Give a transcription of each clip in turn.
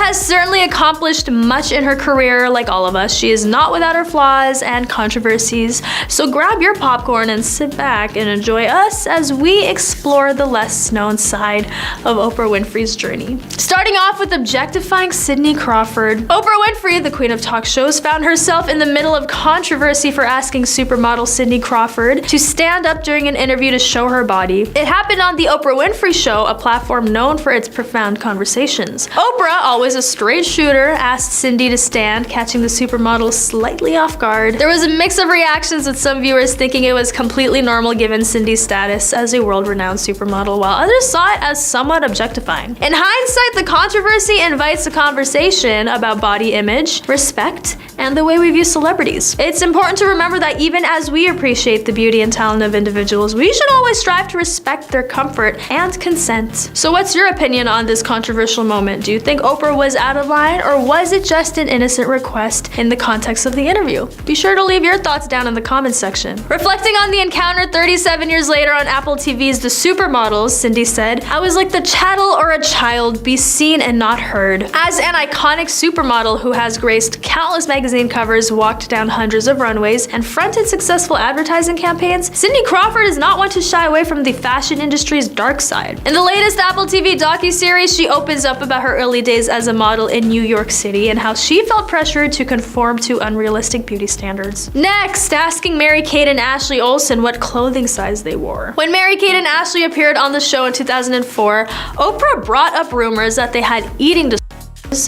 has certainly accomplished much in her career, like all of us. She is not without her flaws and controversies, so grab your popcorn and sit back and enjoy us as we explore the less known side of Oprah Winfrey's journey. Starting off with objectifying Cindy Crawford. Oprah Winfrey, the queen of talk shows, found herself in the middle of controversy for asking supermodel Cindy Crawford to stand up during an interview to show her body. It happened on the Oprah Winfrey Show, a platform known for its profound conversations. Oprah, always a straight shooter, asked Cindy to stand, catching the supermodel slightly off guard. There was a mix of reactions, with some viewers thinking it was completely normal given Cindy's status as a world-renowned supermodel, while others saw it as somewhat objectifying. In hindsight, the controversy invites a conversation about body image, respect, and the way we view celebrities. It's important to remember that even as we appreciate the beauty and talent of individuals, we should always strive to respect their comfort and consent. So what's your opinion on this controversial moment? Do you think Oprah was out of line, or was it just an innocent request in the context of the interview? Be sure to leave your thoughts down in the comments section. Reflecting on the encounter 37 years later on Apple TV's The Supermodels, Cindy said, "I was like the chattel or a child, be seen and not heard." As an iconic supermodel who has graced countless magazine covers, walked down hundreds of runways, and fronted successful advertising campaigns, Cindy Crawford is not one to shy away from the fashion industry's dark side. In the latest Apple TV docuseries, she opens up about her early days as a model in New York City and how she felt pressured to conform to unrealistic beauty standards. Next, asking Mary-Kate and Ashley Olsen what clothing size they wore. When Mary-Kate and Ashley appeared on the show in 2004, Oprah brought up rumors that they had eating disorders.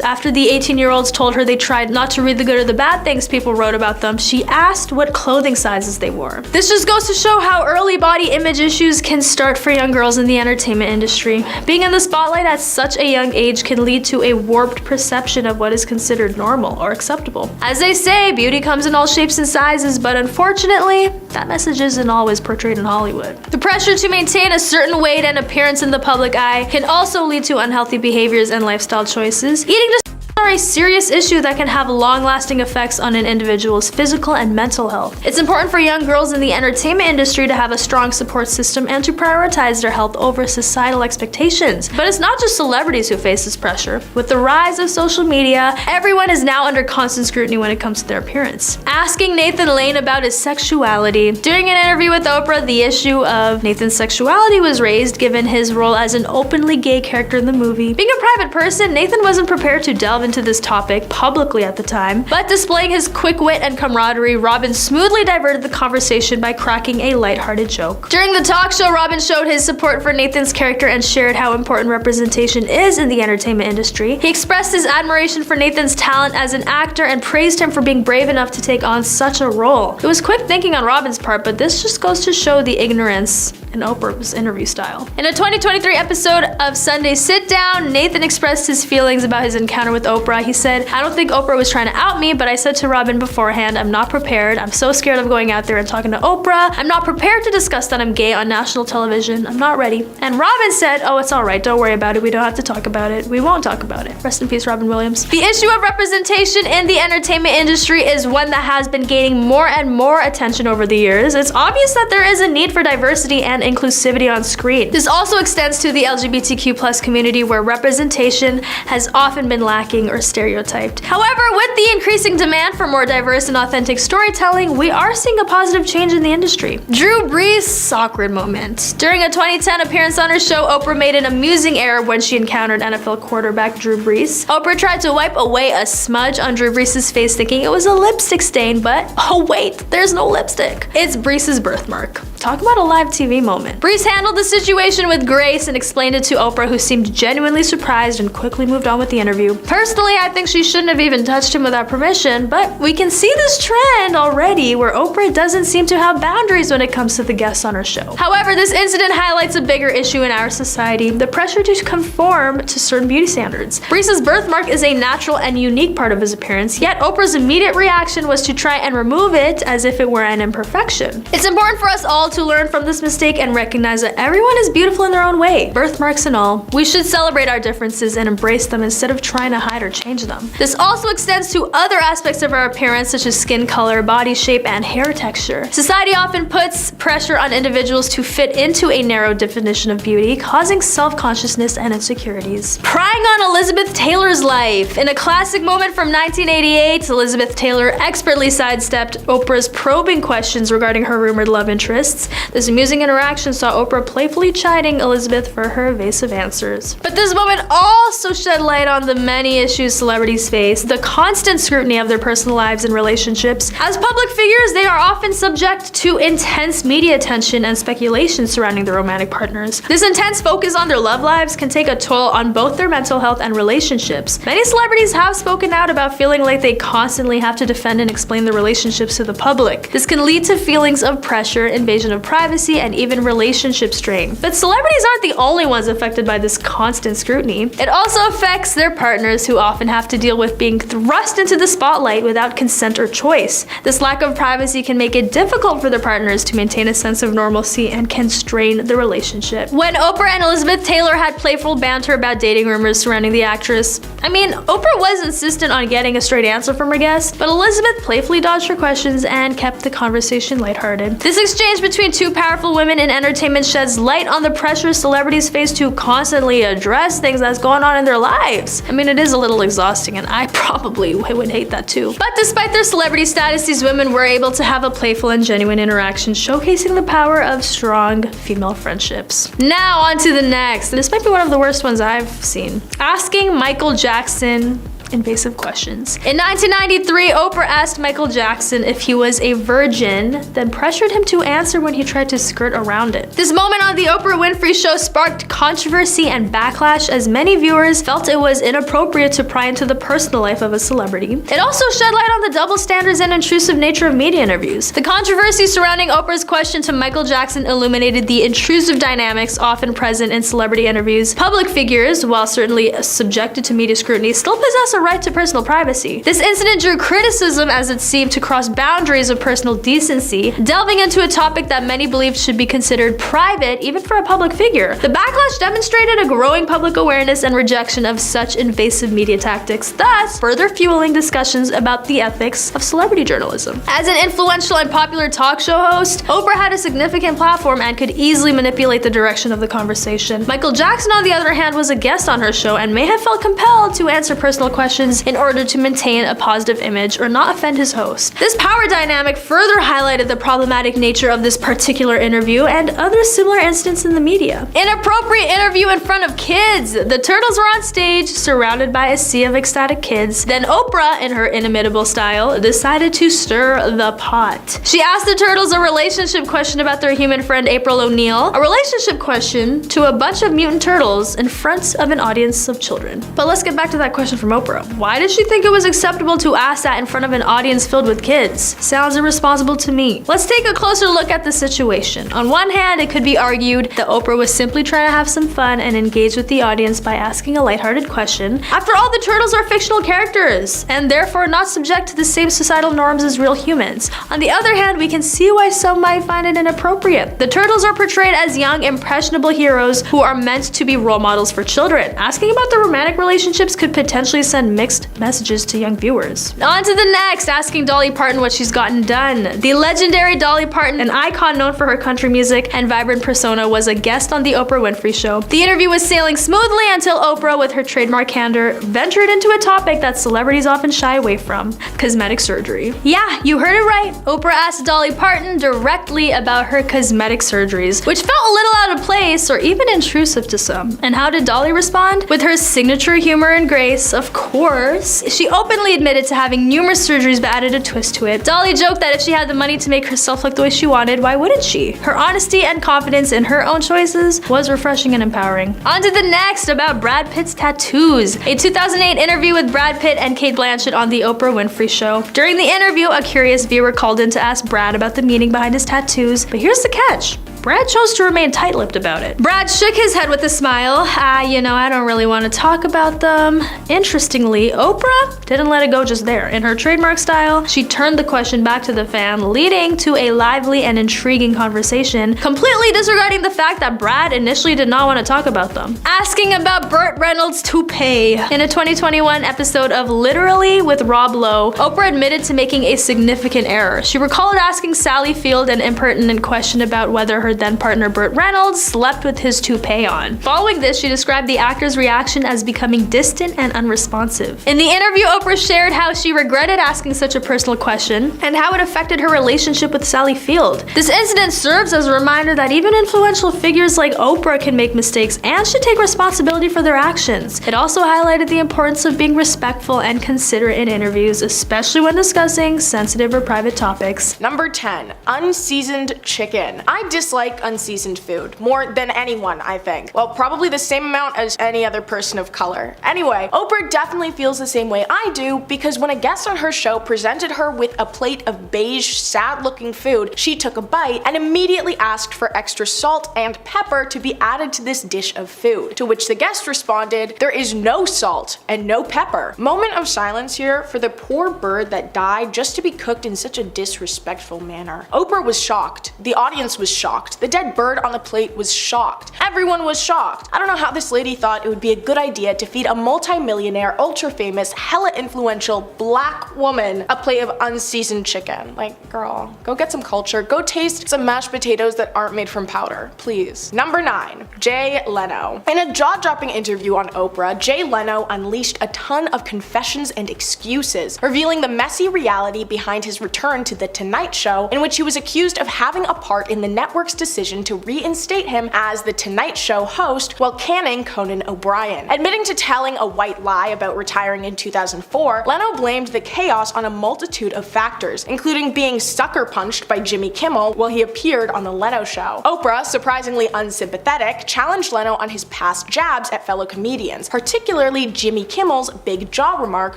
After the 18-year-olds told her they tried not to read the good or the bad things people wrote about them, she asked what clothing sizes they wore. This just goes to show how early body image issues can start for young girls in the entertainment industry. Being in the spotlight at such a young age can lead to a warped perception of what is considered normal or acceptable. As they say, beauty comes in all shapes and sizes, but unfortunately, that message isn't always portrayed in Hollywood. The pressure to maintain a certain weight and appearance in the public eye can also lead to unhealthy behaviors and lifestyle choices. Eating disorders are a serious issue that can have long-lasting effects on an individual's physical and mental health. It's important for young girls in the entertainment industry to have a strong support system and to prioritize their health over societal expectations. But it's not just celebrities who face this pressure. With the rise of social media, everyone is now under constant scrutiny when it comes to their appearance. Asking Nathan Lane about his sexuality. During an interview with Oprah, the issue of Nathan's sexuality was raised given his role as an openly gay character in the movie. Being a private person, Nathan wasn't prepared to delve into this topic publicly at the time, but displaying his quick wit and camaraderie, Robin smoothly diverted the conversation by cracking a lighthearted joke. During the talk show, Robin showed his support for Nathan's character and shared how important representation is in the entertainment industry. He expressed his admiration for Nathan's talent as an actor and praised him for being brave enough to take on such a role. It was quick thinking on Robin's part, but this just goes to show the ignorance in Oprah's interview style. In a 2023 episode of Sunday Sit Down, Nathan expressed his feelings about his encounter with Oprah. He said, "I don't think Oprah was trying to out me, but I said to Robin beforehand, I'm not prepared. I'm so scared of going out there and talking to Oprah. I'm not prepared to discuss that I'm gay on national television. I'm not ready." And Robin said, "Oh, it's all right. Don't worry about it. We don't have to talk about it. We won't talk about it." Rest in peace, Robin Williams. The issue of representation in the entertainment industry is one that has been gaining more and more attention over the years. It's obvious that there is a need for diversity and inclusivity on screen. This also extends to the LGBTQ+ community, where representation has often been lacking or stereotyped. However, with the increasing demand for more diverse and authentic storytelling, we are seeing a positive change in the industry. Drew Brees' awkward moment. During a 2010 appearance on her show, Oprah made an amusing error when she encountered NFL quarterback Drew Brees. Oprah tried to wipe away a smudge on Drew Brees' face, thinking it was a lipstick stain, but oh wait, there's no lipstick. It's Brees' birthmark. Talk about a live TV moment. Brees handled the situation with grace and explained it to Oprah, who seemed genuinely surprised and quickly moved on with the interview. Personally, I think she shouldn't have even touched him without permission, but we can see this trend already where Oprah doesn't seem to have boundaries when it comes to the guests on her show. However, this incident highlights a bigger issue in our society, the pressure to conform to certain beauty standards. Brees' birthmark is a natural and unique part of his appearance, yet Oprah's immediate reaction was to try and remove it as if it were an imperfection. It's important for us all to learn from this mistake and recognize that everyone is beautiful in their own way, birthmarks and all. We should celebrate our differences and embrace them instead of trying to hide or change them. This also extends to other aspects of our appearance, such as skin color, body shape, and hair texture. Society often puts pressure on individuals to fit into a narrow definition of beauty, causing self-consciousness and insecurities. Prying on Elizabeth Taylor's life. In a classic moment from 1988, Elizabeth Taylor expertly sidestepped Oprah's probing questions regarding her rumored love interests. This amusing interaction saw Oprah playfully chiding Elizabeth for her evasive answers. But this moment also shed light on the many issues celebrities face, the constant scrutiny of their personal lives and relationships. As public figures, they are often subject to intense media attention and speculation surrounding their romantic partners. This intense focus on their love lives can take a toll on both their mental health and relationships. Many celebrities have spoken out about feeling like they constantly have to defend and explain their relationships to the public. This can lead to feelings of pressure, invasion of privacy, and even relationship strain. But celebrities aren't the only ones affected by this constant scrutiny. It also affects their partners, who often have to deal with being thrust into the spotlight without consent or choice. This lack of privacy can make it difficult for their partners to maintain a sense of normalcy and can strain the relationship. When Oprah and Elizabeth Taylor had playful banter about dating rumors surrounding the actress, Oprah was insistent on getting a straight answer from her guest, but Elizabeth playfully dodged her questions and kept the conversation lighthearted. This exchange between two powerful women in entertainment sheds light on the pressure celebrities face to constantly address things that's going on in their lives. It is a little exhausting, and I probably would hate that too. But despite their celebrity status, these women were able to have a playful and genuine interaction, showcasing the power of strong female friendships. Now on to the next. This might be one of the worst ones I've seen. Asking Michael Jackson invasive questions. In 1993, Oprah asked Michael Jackson if he was a virgin, then pressured him to answer when he tried to skirt around it. This moment on the Oprah Winfrey Show sparked controversy and backlash, as many viewers felt it was inappropriate to pry into the personal life of a celebrity. It also shed light on the double standards and intrusive nature of media interviews. The controversy surrounding Oprah's question to Michael Jackson illuminated the intrusive dynamics often present in celebrity interviews. Public figures, while certainly subjected to media scrutiny, still possess a right to personal privacy. This incident drew criticism as it seemed to cross boundaries of personal decency, delving into a topic that many believed should be considered private even for a public figure. The backlash demonstrated a growing public awareness and rejection of such invasive media tactics, thus further fueling discussions about the ethics of celebrity journalism. As an influential and popular talk show host, Oprah had a significant platform and could easily manipulate the direction of the conversation. Michael Jackson, on the other hand, was a guest on her show and may have felt compelled to answer personal questions in order to maintain a positive image or not offend his host. This power dynamic further highlighted the problematic nature of this particular interview and other similar instances in the media. Inappropriate interview in front of kids. The Turtles were on stage, surrounded by a sea of ecstatic kids. Then Oprah, in her inimitable style, decided to stir the pot. She asked the Turtles a relationship question about their human friend April O'Neil, a relationship question to a bunch of mutant turtles in front of an audience of children. But let's get back to that question from Oprah. Why did she think it was acceptable to ask that in front of an audience filled with kids? Sounds irresponsible to me. Let's take a closer look at the situation. On one hand, it could be argued that Oprah was simply trying to have some fun and engage with the audience by asking a lighthearted question. After all, the turtles are fictional characters and therefore not subject to the same societal norms as real humans. On the other hand, we can see why some might find it inappropriate. The turtles are portrayed as young, impressionable heroes who are meant to be role models for children. Asking about their romantic relationships could potentially send mixed messages to young viewers. On to the next, asking Dolly Parton what she's gotten done. The legendary Dolly Parton, an icon known for her country music and vibrant persona, was a guest on the Oprah Winfrey Show. The interview was sailing smoothly until Oprah, with her trademark candor, ventured into a topic that celebrities often shy away from: cosmetic surgery. Yeah, you heard it right. Oprah asked Dolly Parton directly about her cosmetic surgeries, which felt a little out of place or even intrusive to some. And how did Dolly respond? With her signature humor and grace, of course. She openly admitted to having numerous surgeries but added a twist to it. Dolly joked that if she had the money to make herself look the way she wanted, why wouldn't she? Her honesty and confidence in her own choices was refreshing and empowering. On to the next, about Brad Pitt's tattoos. A 2008 interview with Brad Pitt and Cate Blanchett on the Oprah Winfrey Show. During the interview, a curious viewer called in to ask Brad about the meaning behind his tattoos, but here's the catch. Brad chose to remain tight-lipped about it. Brad shook his head with a smile. I don't really want to talk about them. Interestingly, Oprah didn't let it go just there. In her trademark style, she turned the question back to the fan, leading to a lively and intriguing conversation, completely disregarding the fact that Brad initially did not want to talk about them. Asking about Burt Reynolds' toupee. In a 2021 episode of Literally with Rob Lowe, Oprah admitted to making a significant error. She recalled asking Sally Field an impertinent question about whether her then partner Burt Reynolds slept with his toupee on. Following this, she described the actor's reaction as becoming distant and unresponsive. In the interview, Oprah shared how she regretted asking such a personal question and how it affected her relationship with Sally Field. This incident serves as a reminder that even influential figures like Oprah can make mistakes and should take responsibility for their actions. It also highlighted the importance of being respectful and considerate in interviews, especially when discussing sensitive or private topics. Number 10. Unseasoned chicken. I dislike unseasoned food more than anyone, I think. Well, probably the same amount as any other person of color. Anyway, Oprah definitely feels the same way I do because when a guest on her show presented her with a plate of beige, sad-looking food, she took a bite and immediately asked for extra salt and pepper to be added to this dish of food, to which the guest responded, "There is no salt and no pepper." Moment of silence here for the poor bird that died just to be cooked in such a disrespectful manner. Oprah was shocked. The audience was shocked. The dead bird on the plate was shocked. Everyone was shocked. I don't know how this lady thought it would be a good idea to feed a multi-millionaire, ultra-famous, hella influential black woman a plate of unseasoned chicken. Like, girl, go get some culture. Go taste some mashed potatoes that aren't made from powder, please. Number 9. Jay Leno. In a jaw-dropping interview on Oprah, Jay Leno unleashed a ton of confessions and excuses, revealing the messy reality behind his return to The Tonight Show, in which he was accused of having a part in the network's decision to reinstate him as The Tonight Show host while canning Conan O'Brien. Admitting to telling a white lie about retiring in 2004, Leno blamed the chaos on a multitude of factors, including being sucker punched by Jimmy Kimmel while he appeared on The Leno Show. Oprah, surprisingly unsympathetic, challenged Leno on his past jabs at fellow comedians, particularly Jimmy Kimmel's big jaw remark,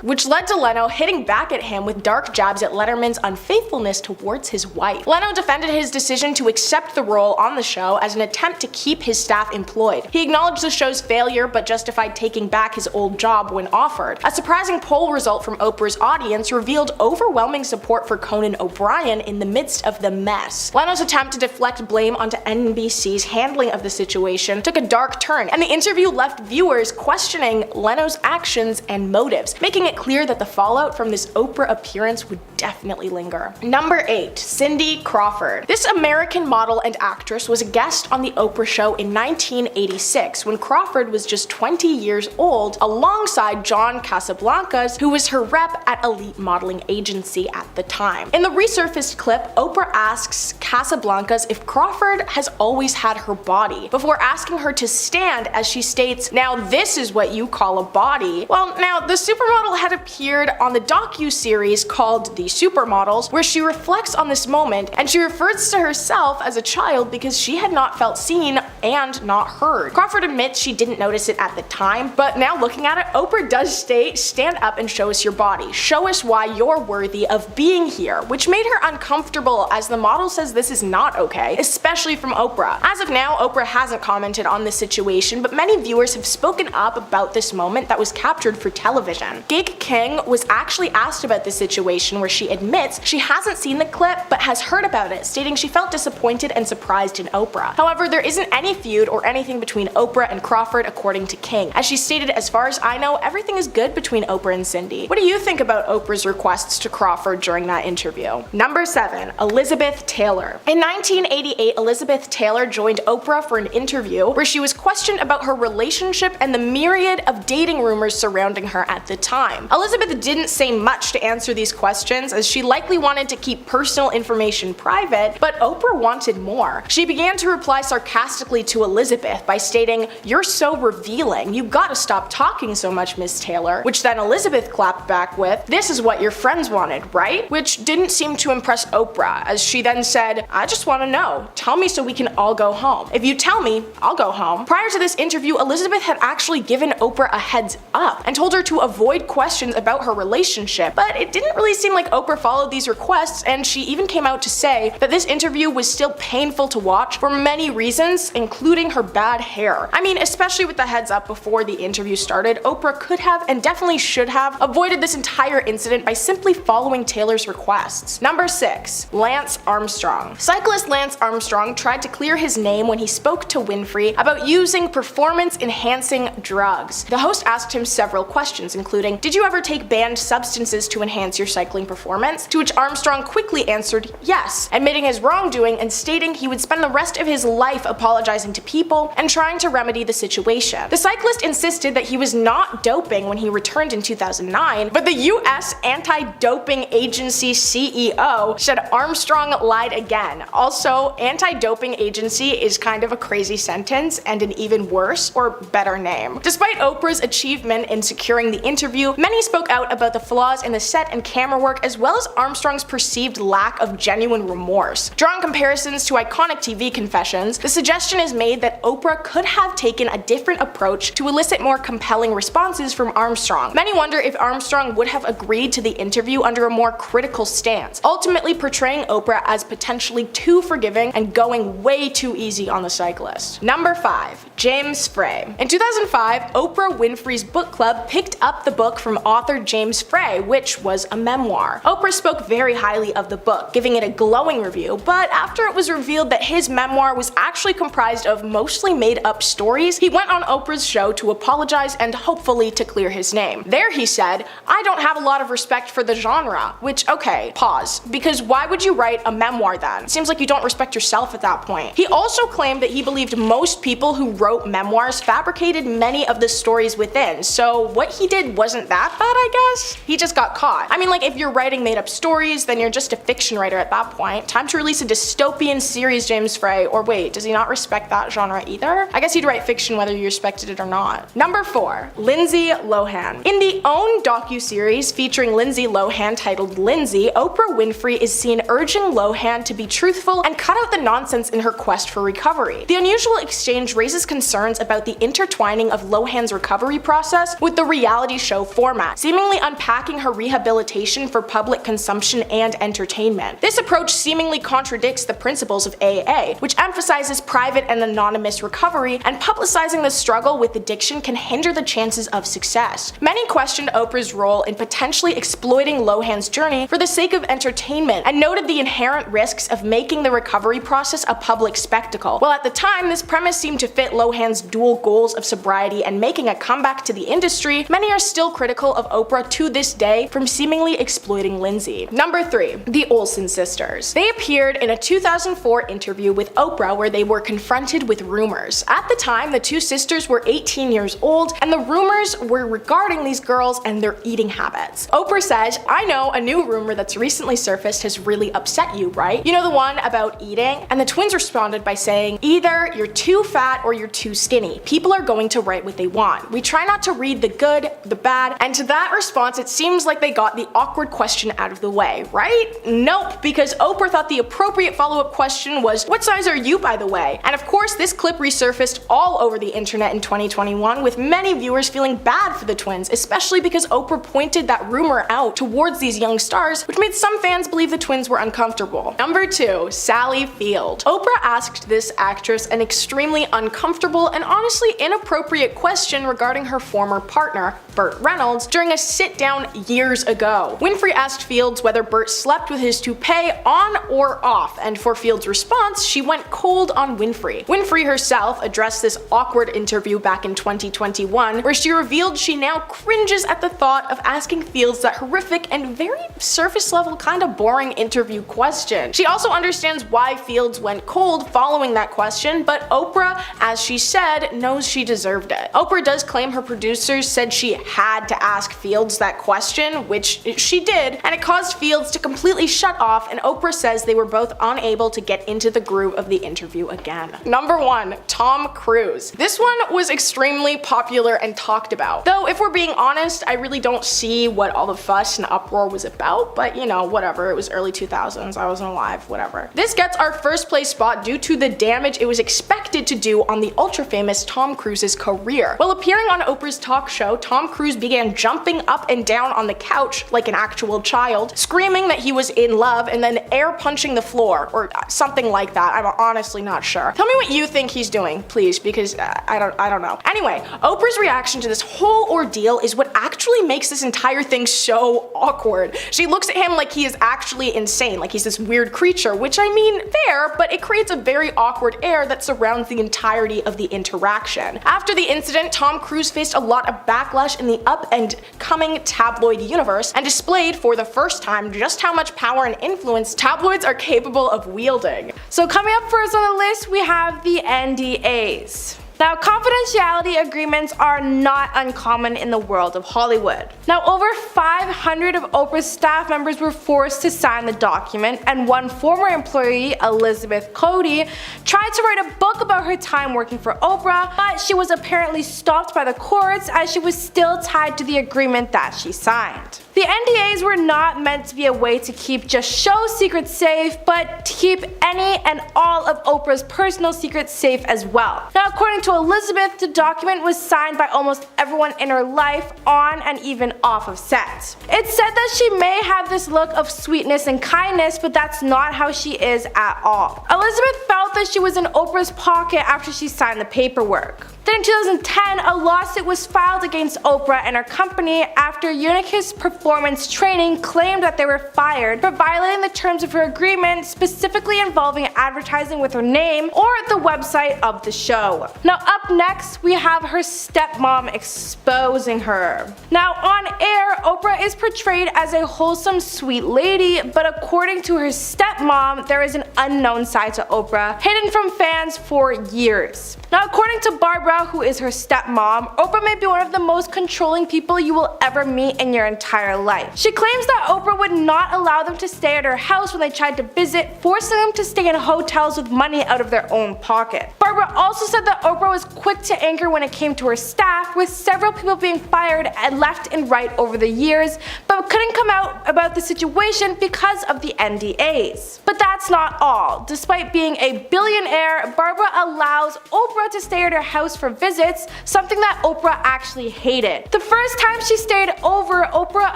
which led to Leno hitting back at him with dark jabs at Letterman's unfaithfulness towards his wife. Leno defended his decision to accept the role on the show as an attempt to keep his staff employed. He acknowledged the show's failure but justified taking back his old job when offered. A surprising poll result from Oprah's audience revealed overwhelming support for Conan O'Brien in the midst of the mess. Leno's attempt to deflect blame onto NBC's handling of the situation took a dark turn, and the interview left viewers questioning Leno's actions and motives, making it clear that the fallout from this Oprah appearance would definitely linger. Number 8. Cindy Crawford. This American model and actress was a guest on the Oprah show in 1986 when Crawford was just 20 years old, alongside John Casablancas, who was her rep at Elite Modeling Agency at the time. In the resurfaced clip, Oprah asks Casablancas if Crawford has always had her body, before asking her to stand as she states, "Now this is what you call a body." Well, now the supermodel had appeared on the docu-series called The Supermodels, where she reflects on this moment, and she refers to herself as a child because she had not felt seen and not heard. Crawford admits she didn't notice it at the time, but now looking at it, Oprah does state, "Stand up and show us your body. Show us why you're worthy of being here," which made her uncomfortable as the model says this is not okay, especially from Oprah. As of now, Oprah hasn't commented on this situation, but many viewers have spoken up about this moment that was captured for television. Gig King was actually asked about this situation, where she admits she hasn't seen the clip but has heard about it, stating she felt disappointed and surprised in Oprah. However, there isn't any feud or anything between Oprah and Crawford, according to King. As she stated, "As far as I know, everything is good between Oprah and Cindy." What do you think about Oprah's requests to Crawford during that interview? Number 7. Elizabeth Taylor. In 1988, Elizabeth Taylor joined Oprah for an interview where she was questioned about her relationship and the myriad of dating rumors surrounding her at the time. Elizabeth didn't say much to answer these questions, as she likely wanted to keep personal information private, but Oprah wanted more. She began to reply sarcastically to Elizabeth by stating, "You're so revealing. You gotta stop talking so much, Miss Taylor," which then Elizabeth clapped back with, "This is what your friends wanted, right?" Which didn't seem to impress Oprah, as she then said, "I just want to know. Tell me so we can all go home. If you tell me, I'll go home." Prior to this interview, Elizabeth had actually given Oprah a heads up and told her to avoid questions about her relationship, but it didn't really seem like Oprah followed these requests, and she even came out to say that this interview was still painful painful to watch for many reasons, including her bad hair. I mean, especially with the heads up before the interview started, Oprah could have and definitely should have avoided this entire incident by simply following Taylor's requests. Number 6. Lance Armstrong. Cyclist Lance Armstrong tried to clear his name when he spoke to Winfrey about using performance-enhancing drugs. The host asked him several questions, including, "Did you ever take banned substances to enhance your cycling performance?" To which Armstrong quickly answered yes, admitting his wrongdoing and stating he would spend the rest of his life apologizing to people and trying to remedy the situation. The cyclist insisted that he was not doping when he returned in 2009, but the US Anti-Doping Agency CEO said Armstrong lied again. Also, anti-doping agency is kind of a crazy sentence and an even worse or better name. Despite Oprah's achievement in securing the interview, many spoke out about the flaws in the set and camera work as well as Armstrong's perceived lack of genuine remorse. Drawing comparisons to iconic TV confessions, the suggestion is made that Oprah could have taken a different approach to elicit more compelling responses from Armstrong. Many wonder if Armstrong would have agreed to the interview under a more critical stance, ultimately portraying Oprah as potentially too forgiving and going way too easy on the cyclist. Number 5. James Frey. In 2005, Oprah Winfrey's book club picked up the book from author James Frey, which was a memoir. Oprah spoke very highly of the book, giving it a glowing review, but after it was revealed that his memoir was actually comprised of mostly made-up stories, he went on Oprah's show to apologize and hopefully to clear his name. There he said, "I don't have a lot of respect for the genre," which, okay, pause, because why would you write a memoir then? It seems like you don't respect yourself at that point. He also claimed that he believed most people who wrote memoirs fabricated many of the stories within, so what he did wasn't that bad, I guess? He just got caught. I mean, like, if you're writing made-up stories, then you're just a fiction writer at that point. Time to release a dystopian series, James Frey, or wait, does he not respect that genre either? I guess he'd write fiction whether you respected it or not. Number 4. Lindsay Lohan. In the OWN docuseries featuring Lindsay Lohan titled Lindsay, Oprah Winfrey is seen urging Lohan to be truthful and cut out the nonsense in her quest for recovery. The unusual exchange raises concerns about the intertwining of Lohan's recovery process with the reality show format, seemingly unpacking her rehabilitation for public consumption and entertainment. This approach seemingly contradicts the principles of AA, which emphasizes private and anonymous recovery, and publicizing the struggle with addiction can hinder the chances of success. Many questioned Oprah's role in potentially exploiting Lohan's journey for the sake of entertainment, and noted the inherent risks of making the recovery process a public spectacle. While at the time this premise seemed to fit Lohan's dual goals of sobriety and making a comeback to the industry, many are still critical of Oprah to this day from seemingly exploiting Lindsay. Number 3. The Olsen sisters. They appeared in a 2004 interview with Oprah where they were confronted with rumors. At the time, the two sisters were 18 years old, and the rumors were regarding these girls and their eating habits. Oprah said, "I know a new rumor that's recently surfaced has really upset you, right? You know, the one about eating?" And the twins responded by saying, "Either you're too fat or you're too skinny. People are going to write what they want. We try not to read the good, the bad." And to that response, it seems like they got the awkward question out of the way, right? Nope, because Oprah thought the appropriate follow-up question was, "What size are you, by the way?" And of course, this clip resurfaced all over the internet in 2021, with many viewers feeling bad for the twins, especially because Oprah pointed that rumor out towards these young stars, which made some fans believe the twins were uncomfortable. Number 2. Sally Field. Oprah asked this actress an extremely uncomfortable and honestly inappropriate question regarding her former partner, Burt Reynolds, during a sit-down years ago. Winfrey asked Fields whether Burt slept with his toupee on or off, and for Fields' response, she went cold on Winfrey. Winfrey herself addressed this awkward interview back in 2021, where she revealed she now cringes at the thought of asking Fields that horrific and very surface-level, kinda boring interview question. She also understands why Fields went cold following that question, but Oprah, as she said, knows she deserved it. Oprah does claim her producers said she had to ask Fields that question, which she did, and it caused Fields to completely shut off, and Oprah says they were both unable to get into the groove of the interview again. Number 1. Tom Cruise. This one was extremely popular and talked about. Though, if we're being honest, I really don't see what all the fuss and uproar was about, but you know, whatever, it was early 2000s, I wasn't alive, whatever. This gets our first place spot due to the damage it was expected to do on the ultra-famous Tom Cruise's career. While appearing on Oprah's talk show, Tom Cruise began jumping up and down on the couch like an actual child, screaming that he was in love, and then air punching the floor, or something like that. I'm honestly not sure. Tell me what you think he's doing, please, because I don't know. Anyway, Oprah's reaction to this whole ordeal is what actually makes this entire thing so awkward. She looks at him like he is actually insane, like he's this weird creature, which I mean, fair, but it creates a very awkward air that surrounds the entirety of the interaction. After the incident, Tom Cruise faced a lot of backlash in the up and coming tabloid universe and displayed for the first time just how much power and influence tabloids are capable of wielding. So coming up first on the list, we have the NDAs. Now, confidentiality agreements are not uncommon in the world of Hollywood. Now, over 500 of Oprah's staff members were forced to sign the document, and one former employee, Elizabeth Cody, tried to write a book about her time working for Oprah, but she was apparently stopped by the courts as she was still tied to the agreement that she signed. The NDAs were not meant to be a way to keep just show secrets safe, but to keep any and all of Oprah's personal secrets safe as well. Now, according to Elizabeth, the document was signed by almost everyone in her life, on and even off of set. It's said that she may have this look of sweetness and kindness, but that's not how she is at all. Elizabeth felt that she was in Oprah's pocket after she signed the paperwork. Then in 2010, a lawsuit was filed against Oprah and her company after Unica's performance training claimed that they were fired for violating the terms of her agreement, specifically involving advertising with her name or the website of the show. Now up next, we have her stepmom exposing her. Now on air, Oprah is portrayed as a wholesome, sweet lady, but according to her stepmom, there is an unknown side to Oprah, hidden from fans for years. Now according to Barbara, who is her stepmom, Oprah may be one of the most controlling people you will ever meet in your entire life. She claims that Oprah would not allow them to stay at her house when they tried to visit, forcing them to stay in hotels with money out of their own pocket. Barbara also said that Oprah was quick to anger when it came to her staff, with several people being fired and left and right over the years, but couldn't come out about the situation because of the NDAs. But that's not all. Despite being a billionaire, Barbara allows Oprah to stay at her house for visits, something that Oprah actually hated. The first time she stayed over, Oprah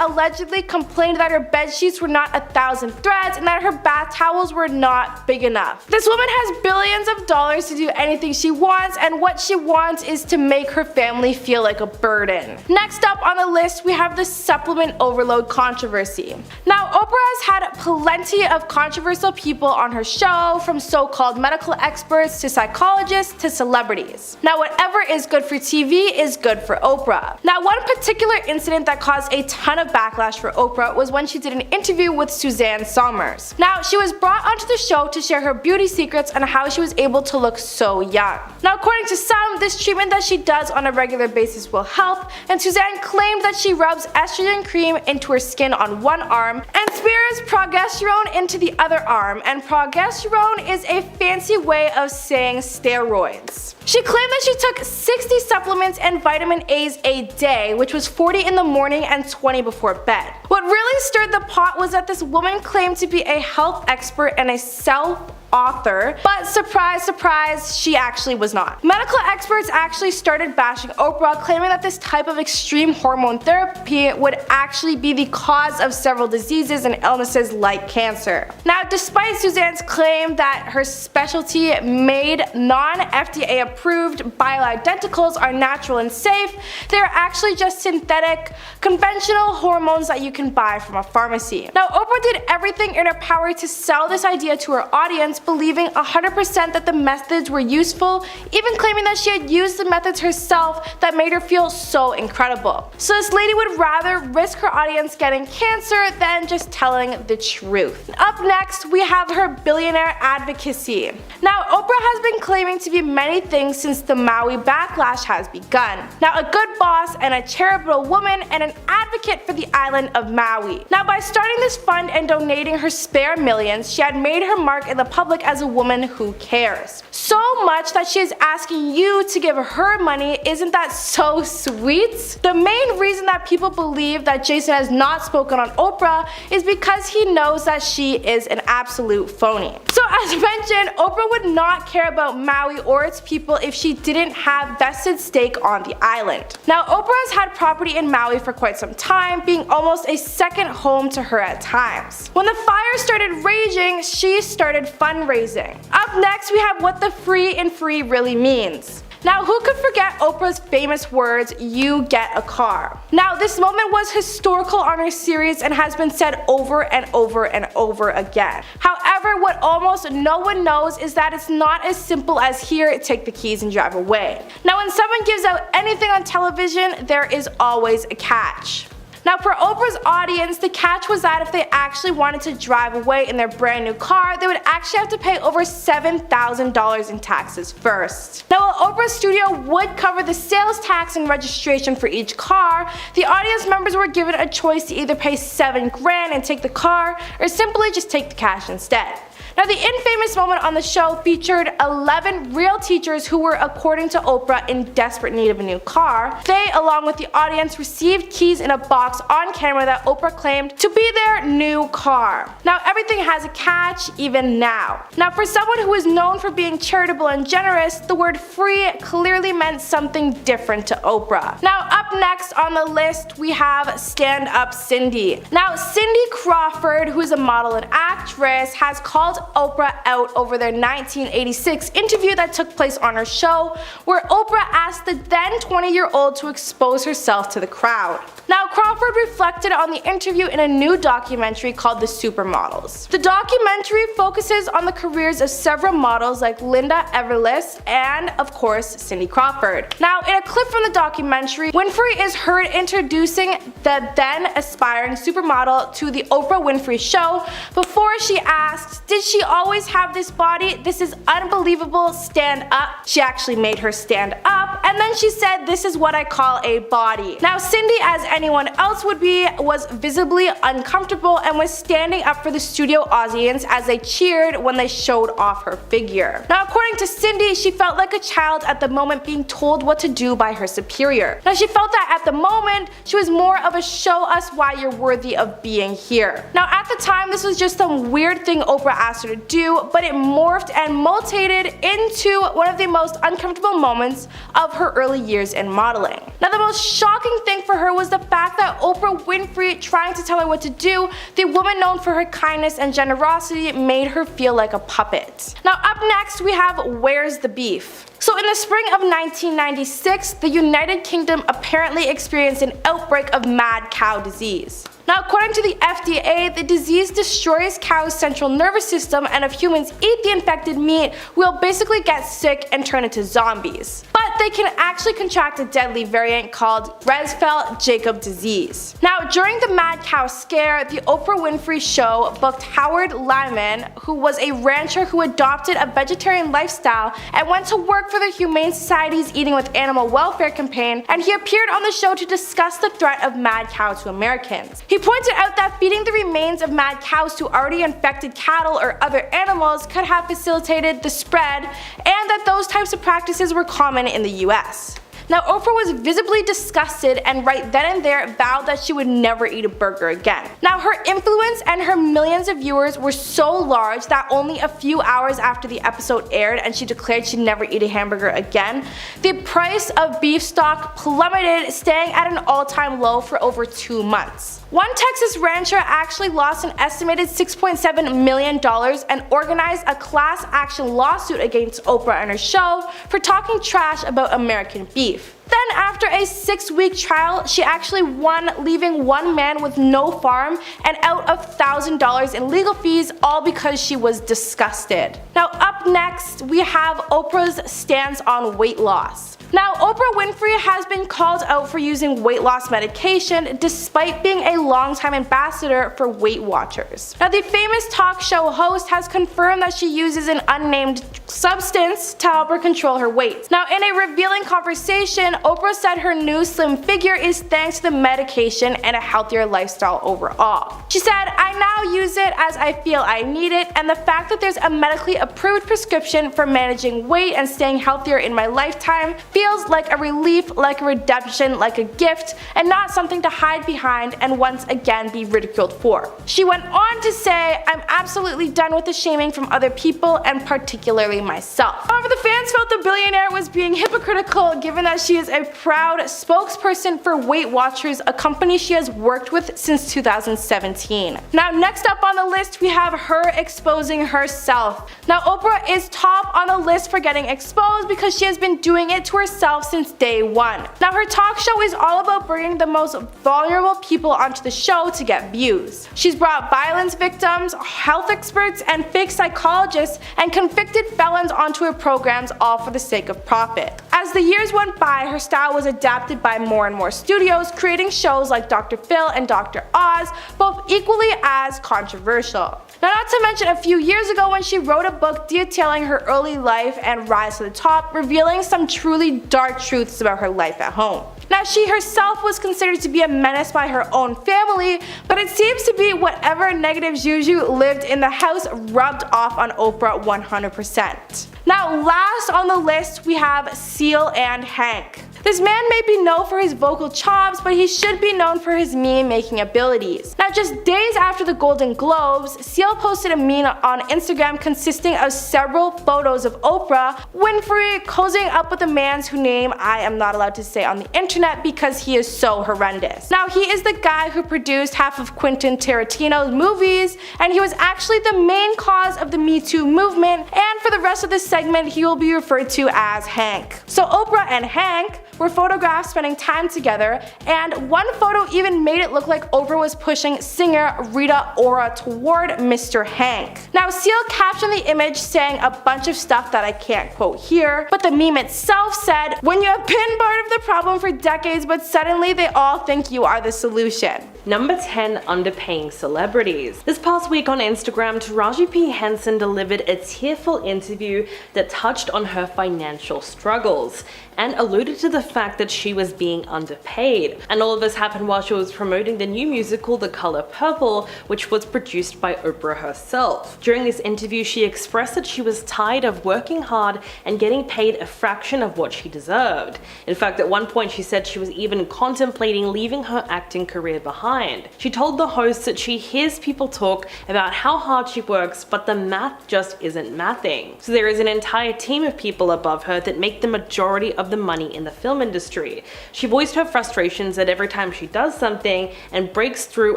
allegedly complained that her bed sheets were not 1,000 threads and that her bath towels were not big enough. This woman has billions of dollars to do anything she wants, and what she wants is to make her family feel like a burden. Next up on the list, we have the supplement overload controversy. Now, Oprah has had plenty of controversial people on her show, from so-called medical experts to psychologists to celebrities. Now, whatever is good for TV is good for Oprah. Now, one particular incident that caused a ton of backlash for Oprah was when she did an interview with Suzanne Somers. Now, she was brought onto the show to share her beauty secrets and how she was able to look so young. Now, according to some, this treatment that she does on a regular basis will help, and Suzanne claimed that she rubs estrogen cream into her skin on one arm and smears progesterone into the other arm, and progesterone is a fancy way of saying steroids. She claimed that she took 60 supplements and vitamin A's a day, which was 40 in the morning and 20 before bed. What really stirred the pot was that this woman claimed to be a health expert and a self-author, but surprise, surprise, she actually was not. Medical experts actually started bashing Oprah, claiming that this type of extreme hormone therapy would actually be the cause of several diseases and illnesses like cancer. Now, despite Suzanne's claim that her specialty made non-FDA approved bioidenticals are natural and safe, they are actually just synthetic, conventional hormones that you can buy from a pharmacy. Now, Oprah did everything in her power to sell this idea to her audience, believing 100% that the methods were useful, even claiming that she had used the methods herself that made her feel so incredible. So this lady would rather risk her audience getting cancer than just telling the truth. Up next, we have her billionaire advocacy. Now, Oprah has been claiming to be many things since the Maui backlash has begun. Now, a good boss and a charitable woman and an advocate for the island of Maui. Maui. Now, by starting this fund and donating her spare millions, she had made her mark in the public as a woman who cares. So much that she is asking you to give her money. Isn't that so sweet? The main reason that people believe that Jason has not spoken on Oprah is because he knows that she is an absolute phony. So as mentioned, Oprah would not care about Maui or its people if she didn't have vested stake on the island. Now, Oprah has had property in Maui for quite some time, being almost a second home to her at times. When the fire started raging, she started fundraising. Up next, we have what the free and free really means. Now, who could forget Oprah's famous words, "You get a car"? Now, this moment was historical on her series and has been said over and over and over again. However, what almost no one knows is that it's not as simple as here, take the keys and drive away. Now, when someone gives out anything on television, there is always a catch. Now, for Oprah's audience, the catch was that if they actually wanted to drive away in their brand new car, they would actually have to pay over $7,000 in taxes first. Now, while Oprah's studio would cover the sales tax and registration for each car, the audience members were given a choice to either pay $7 grand and take the car, or simply just take the cash instead. Now, the infamous moment on the show featured 11 real teachers who were, according to Oprah, in desperate need of a new car. They, along with the audience, received keys in a box on camera that Oprah claimed to be their new car. Now, everything has a catch, even now. Now, for someone who is known for being charitable and generous, the word free clearly meant something different to Oprah. Now, up next on the list, we have Stand Up Cindy. Now, Cindy Crawford, who is a model and actress, has called Oprah out over their 1986 interview that took place on her show, where Oprah asked the then 20-year-old to expose herself to the crowd. Now, Crawford reflected on the interview in a new documentary called The Supermodels. The documentary focuses on the careers of several models like Linda Everlist and, of course, Cindy Crawford. Now, in a clip from the documentary, Winfrey is heard introducing the then aspiring supermodel to the Oprah Winfrey show before she asks, "Did she always have this body? This is unbelievable, stand up." She actually made her stand up, and then she said, "This is what I call a body." Now, Cindy, as anyone else would be, was visibly uncomfortable and was standing up for the studio audience as they cheered when they showed off her figure. Now, according to Cindy, she felt like a child at the moment being told what to do by her superior. Now, she felt that at the moment, she was more of a show us why you're worthy of being here. Now, at the time, this was just some weird thing Oprah asked her to do, but it morphed and mutated into one of the most uncomfortable moments of her early years in modeling. Now, the most shocking thing for her was the fact that Oprah Winfrey, trying to tell her what to do, the woman known for her kindness and generosity, made her feel like a puppet. Now, up next, we have Where's the Beef? So in the spring of 1996, the United Kingdom apparently experienced an outbreak of mad cow disease. Now, according to the FDA, the disease destroys cows' central nervous system, and if humans eat the infected meat, we'll basically get sick and turn into zombies. But they can actually contract a deadly variant called Creutzfeldt-Jakob disease. Now, during the mad cow scare, the Oprah Winfrey show booked Howard Lyman, who was a rancher who adopted a vegetarian lifestyle and went to work for the Humane Society's Eating with Animal Welfare campaign, and he appeared on the show to discuss the threat of mad cow to Americans. He pointed out that feeding the remains of mad cows to already infected cattle or other animals could have facilitated the spread, and that those types of practices were common in the US. Now, Oprah was visibly disgusted and right then and there vowed that she would never eat a burger again. Now, her influence and her millions of viewers were so large that only a few hours after the episode aired and she declared she'd never eat a hamburger again, the price of beef stock plummeted, staying at an all-time low for over 2 months. One Texas rancher actually lost an estimated $6.7 million and organized a class action lawsuit against Oprah and her show for talking trash about American beef. Then, after a 6-week trial, she actually won, leaving one man with no farm and out of $1,000 in legal fees, all because she was disgusted. Now, up next, we have Oprah's stance on weight loss. Now, Oprah Winfrey has been called out for using weight loss medication despite being a longtime ambassador for Weight Watchers. Now, the famous talk show host has confirmed that she uses an unnamed substance to help her control her weight. Now, in a revealing conversation, Oprah said her new slim figure is thanks to the medication and a healthier lifestyle overall. She said, "I now use it as I feel I need it, and the fact that there's a medically approved prescription for managing weight and staying healthier in my lifetime feels like a relief, like a redemption, like a gift, and not something to hide behind and once again be ridiculed for." She went on to say, "I'm absolutely done with the shaming from other people and particularly myself." However, the fans felt the billionaire was being hypocritical given that she is a proud spokesperson for Weight Watchers, a company she has worked with since 2017. Now, next up on the list, we have her exposing herself. Now, Oprah is top on the list for getting exposed because she has been doing it to herself since day one. Now, her talk show is all about bringing the most vulnerable people onto the show to get views. She's brought violence victims, health experts, and fake psychologists and convicted felons onto her programs, all for the sake of profit. As the years went by, her style was adapted by more and more studios, creating shows like Dr. Phil and Dr. Oz, both equally as controversial. Now, not to mention a few years ago when she wrote a book detailing her early life and rise to the top, revealing some truly dark truths about her life at home. Now, she herself was considered to be a menace by her own family, but it seems to be whatever negative juju lived in the house rubbed off on Oprah 100%. Now, last on the list, we have Seal and Hank. This man may be known for his vocal chops, but he should be known for his meme-making abilities. Now, just days after the Golden Globes, Seal posted a meme on Instagram consisting of several photos of Oprah Winfrey cozying up with a man whose name I am not allowed to say on the internet because he is so horrendous. Now, he is the guy who produced half of Quentin Tarantino's movies, and he was actually the main cause of the Me Too movement, and for the rest of this segment, he will be referred to as Hank. So Oprah and Hank were photographed spending time together, and one photo even made it look like Oprah was pushing singer Rita Ora toward Mr. Hank. Now, Seal captioned the image saying a bunch of stuff that I can't quote here, but the meme itself said, "When you have been part of the problem for decades, but suddenly they all think you are the solution." Number 10. Underpaying celebrities. This past week on Instagram, Taraji P. Henson delivered a tearful interview that touched on her financial struggles and alluded to the fact that she was being underpaid. And all of this happened while she was promoting the new musical The Color Purple, which was produced by Oprah herself. During this interview, she expressed that she was tired of working hard and getting paid a fraction of what she deserved. In fact, at one point she said she was even contemplating leaving her acting career behind. She told the host that she hears people talk about how hard she works, but the math just isn't mathing. So there is an entire team of people above her that make the majority of the money in the film industry. She voiced her frustrations that every time she does something and breaks through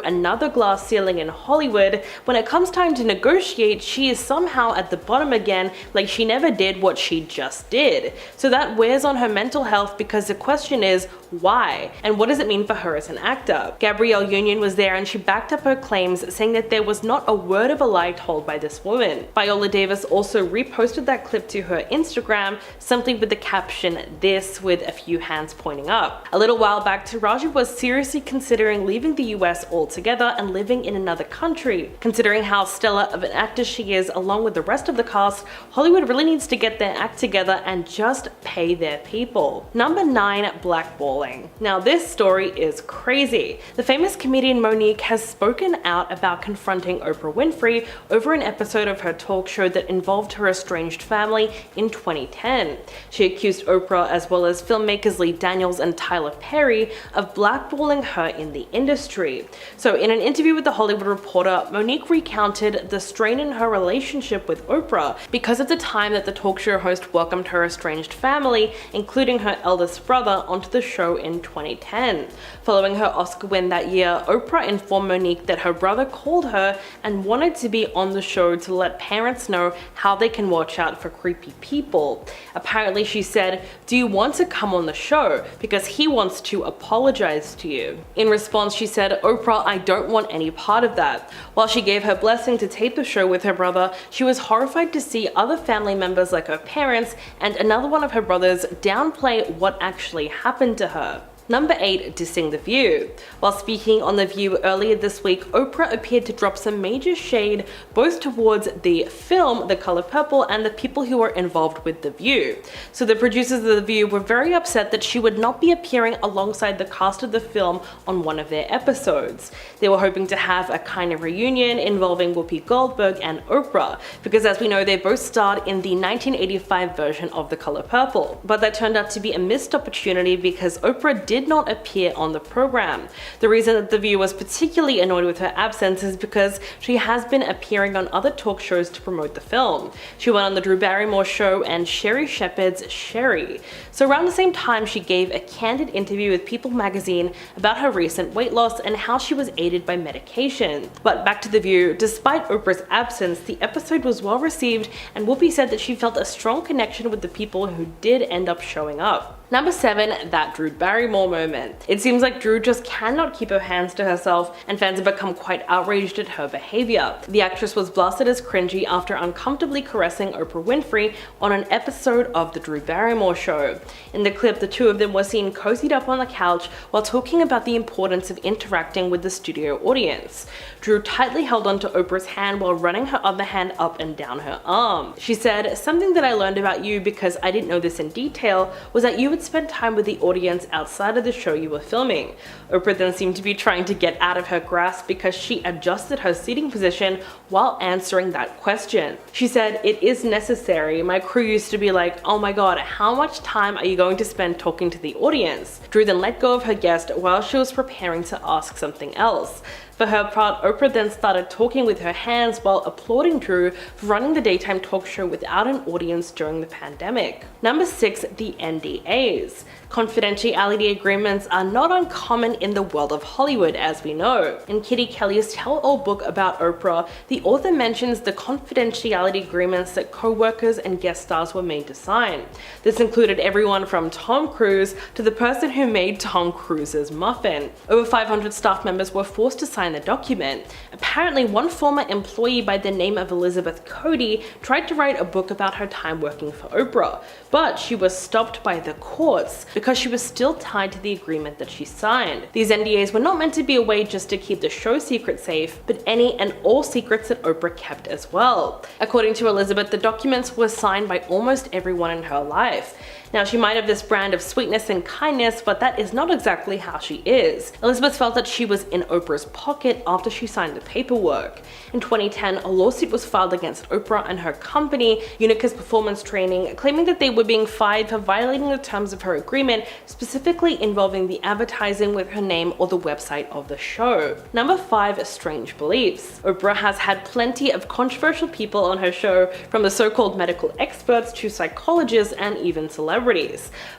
another glass ceiling in Hollywood, when it comes time to negotiate, she is somehow at the bottom again, like she never did what she just did. So that wears on her mental health, because the question is, why? And what does it mean for her as an actor? Gabrielle Union was there and she backed up her claims, saying that there was not a word of a lie told by this woman. Viola Davis also reposted that clip to her Instagram, simply with the caption, "This," with a few hands pointing up. A little while back, Taraji was seriously considering leaving the US altogether and living in another country. Considering how stellar of an actor she is along with the rest of the cast, Hollywood really needs to get their act together and just pay their people. Number 9. Blackballing. Now, this story is crazy. The famous comedian Monique has spoken out about confronting Oprah Winfrey over an episode of her talk show that involved her estranged family in 2010. She accused Oprah, as well as filmmakers Lee Daniels and Tyler Perry, of blackballing her in the industry. So in an interview with The Hollywood Reporter, Monique recounted the strain in her relationship with Oprah because of the time that the talk show host welcomed her estranged family, including her eldest brother, onto the show in 2010. Following her Oscar win that year, Oprah informed Monique that her brother called her and wanted to be on the show to let parents know how they can watch out for creepy people. Apparently, she said, "Do you want to come on the show? Because he wants to apologize to you." In response, she said, "Oprah, I don't want any part of that." While she gave her blessing to tape the show with her brother, she was horrified to see other family members like her parents and another one of her brothers downplay what actually happened to her. Number 8, dissing The View. While speaking on The View earlier this week, Oprah appeared to drop some major shade both towards the film The Color Purple and the people who were involved with The View. So the producers of The View were very upset that she would not be appearing alongside the cast of the film on one of their episodes. They were hoping to have a kind of reunion involving Whoopi Goldberg and Oprah, because as we know, they both starred in the 1985 version of The Color Purple. But that turned out to be a missed opportunity because Oprah did not appear on the program. The reason that The View was particularly annoyed with her absence is because she has been appearing on other talk shows to promote the film. She went on the Drew Barrymore show and Sherri Shepherd's Sherry. So around the same time, she gave a candid interview with People magazine about her recent weight loss and how she was aided by medication. But back to The View, despite Oprah's absence, the episode was well received, and Whoopi said that she felt a strong connection with the people who did end up showing up. Number 7, that Drew Barrymore moment. It seems like Drew just cannot keep her hands to herself, and fans have become quite outraged at her behavior. The actress was blasted as cringy after uncomfortably caressing Oprah Winfrey on an episode of The Drew Barrymore Show. In the clip, the two of them were seen cozied up on the couch while talking about the importance of interacting with the studio audience. Drew tightly held onto Oprah's hand while running her other hand up and down her arm. She said, "Something that I learned about you, because I didn't know this in detail, was that you would spend time with the audience outside of the show you were filming." Oprah then seemed to be trying to get out of her grasp because she adjusted her seating position while answering that question. She said, "It is necessary. My crew used to be like, oh my god, how much time are you going to spend talking to the audience?" Drew then let go of her guest while she was preparing to ask something else. For her part, Oprah then started talking with her hands while applauding Drew for running the daytime talk show without an audience during the pandemic. Number 6, the NDAs. Confidentiality agreements are not uncommon in the world of Hollywood, as we know. In Kitty Kelly's tell-all book about Oprah, the author mentions the confidentiality agreements that co-workers and guest stars were made to sign. This included everyone from Tom Cruise to the person who made Tom Cruise's muffin. Over 500 staff members were forced to sign the document. Apparently, one former employee by the name of Elizabeth Cody tried to write a book about her time working for Oprah, but she was stopped by the courts because she was still tied to the agreement that she signed. These NDAs were not meant to be a way just to keep the show secret safe, but any and all secrets that Oprah kept as well. According to Elizabeth, the documents were signed by almost everyone in her life. Now, she might have this brand of sweetness and kindness, but that is not exactly how she is. Elizabeth felt that she was in Oprah's pocket after she signed the paperwork. In 2010, a lawsuit was filed against Oprah and her company, Unicus Performance Training, claiming that they were being fired for violating the terms of her agreement, specifically involving the advertising with her name or the website of the show. Number 5, strange beliefs. Oprah has had plenty of controversial people on her show, from the so-called medical experts to psychologists and even celebrities.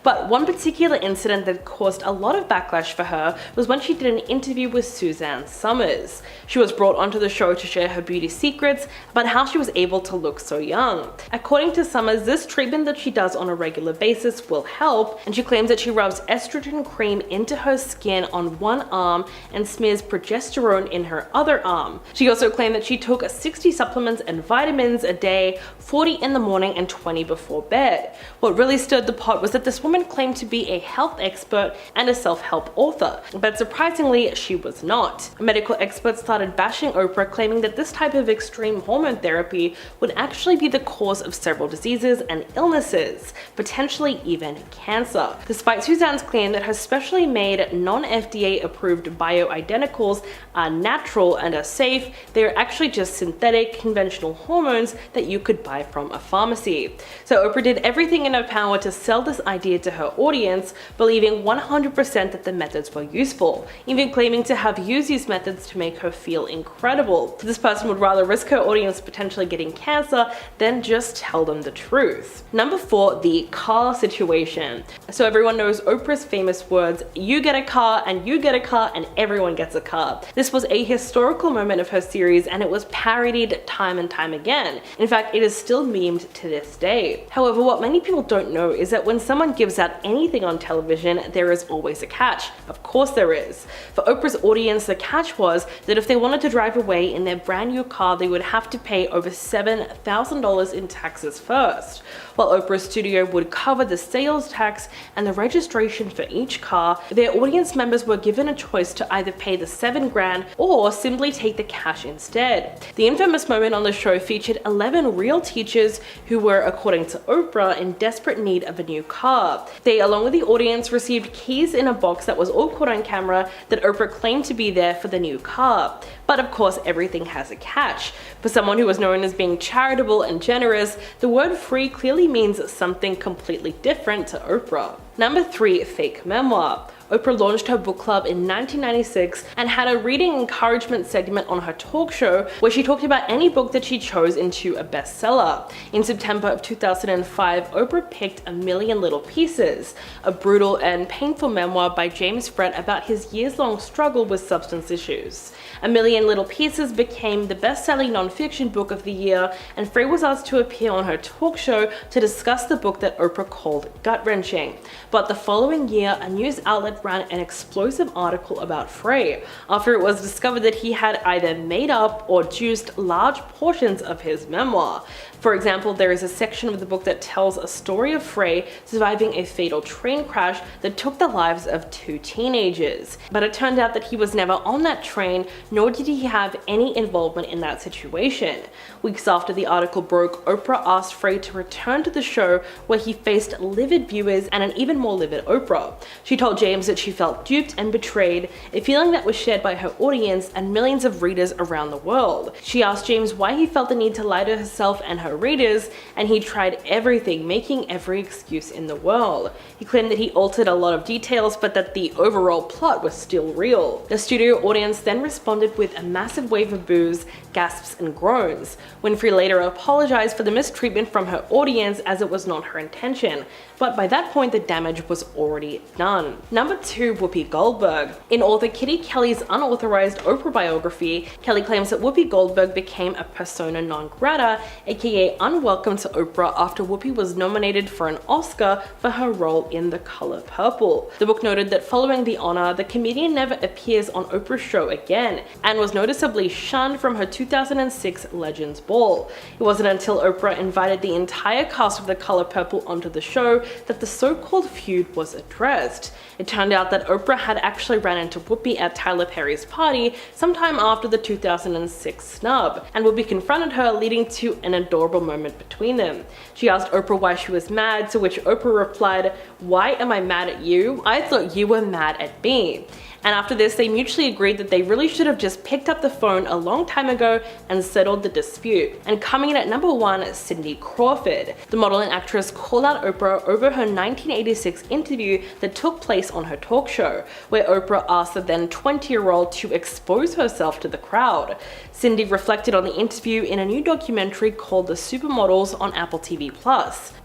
But one particular incident that caused a lot of backlash for her was when she did an interview with Suzanne Summers. She was brought onto the show to share her beauty secrets about how she was able to look so young. According to Summers, this treatment that she does on a regular basis will help, and she claims that she rubs estrogen cream into her skin on one arm and smears progesterone in her other arm. She also claimed that she took 60 supplements and vitamins a day, 40 in the morning and 20 before bed. What really stirred the pot was that this woman claimed to be a health expert and a self-help author, but surprisingly, she was not. Medical experts started bashing Oprah, claiming that this type of extreme hormone therapy would actually be the cause of several diseases and illnesses, potentially even cancer. Despite Suzanne's claim that her specially made, non-FDA approved bioidenticals are natural and are safe, they are actually just synthetic, conventional hormones that you could buy from a pharmacy. So Oprah did everything in her power to sell this idea to her audience, believing 100% that the methods were useful, even claiming to have used these methods to make her feel incredible. This person would rather risk her audience potentially getting cancer than just tell them the truth. Number 4, the car situation. So everyone knows Oprah's famous words, "You get a car and you get a car and everyone gets a car." This was a historical moment of her series, and it was parodied time and time again. In fact, it is still memed to this day. However, what many people don't know is that when someone gives out anything on television, there is always a catch. Of course there is. For Oprah's audience, the catch was that if they wanted to drive away in their brand new car, they would have to pay over $7,000 in taxes first. While Oprah's studio would cover the sales tax and the registration for each car, their audience members were given a choice to either pay the $7,000 or simply take the cash instead. The infamous moment on the show featured 11 real teachers who were, according to Oprah, in desperate need of a new car. They, along with the audience, received keys in a box that was all caught on camera that Oprah claimed to be there for the new car. But of course, everything has a catch. For someone who was known as being charitable and generous, the word free clearly means something completely different to Oprah. Number 3, fake memoir. Oprah launched her book club in 1996 and had a reading encouragement segment on her talk show where she talked about any book that she chose into a bestseller. In September of 2005, Oprah picked A Million Little Pieces, a brutal and painful memoir by James Brett about his years-long struggle with substance issues. A Million Little Pieces became the best-selling non-fiction book of the year, and Frey was asked to appear on her talk show to discuss the book that Oprah called gut-wrenching. But the following year, a news outlet ran an explosive article about Frey after it was discovered that he had either made up or juiced large portions of his memoir. For example, there is a section of the book that tells a story of Frey surviving a fatal train crash that took the lives of 2 teenagers. But it turned out that he was never on that train, nor did he have any involvement in that situation. Weeks after the article broke, Oprah asked Frey to return to the show, where he faced livid viewers and an even more livid Oprah. She told James that she felt duped and betrayed, a feeling that was shared by her audience and millions of readers around the world. She asked James why he felt the need to lie to herself and her readers, and he tried everything, making every excuse in the world. He claimed that he altered a lot of details, but that the overall plot was still real. The studio audience then responded with a massive wave of boos, gasps, and groans. Winfrey later apologized for the mistreatment from her audience, as it was not her intention, but by that point the damage was already done. Number 2, Whoopi Goldberg. In author Kitty Kelly's unauthorized Oprah biography, Kelly claims that Whoopi Goldberg became a persona non grata, aka unwelcome to Oprah, after Whoopi was nominated for an Oscar for her role in The Color Purple. The book noted that following the honor, the comedian never appears on Oprah's show again, and was noticeably shunned from her 2006 Legends Ball. It wasn't until Oprah invited the entire cast of The Color Purple onto the show that the so-called feud was addressed. It turned out that Oprah had actually ran into Whoopi at Tyler Perry's party sometime after the 2006 snub, and Whoopi confronted her, leading to an adorable moment between them. She asked Oprah why she was mad, to which Oprah replied, "Why am I mad at you? I thought you were mad at me." And after this, they mutually agreed that they really should have just picked up the phone a long time ago and settled the dispute. And coming in at number 1, Cindy Crawford. The model and actress called out Oprah over her 1986 interview that took place on her talk show, where Oprah asked the then 20-year-old to expose herself to the crowd. Cindy reflected on the interview in a new documentary called The Supermodels on Apple TV+.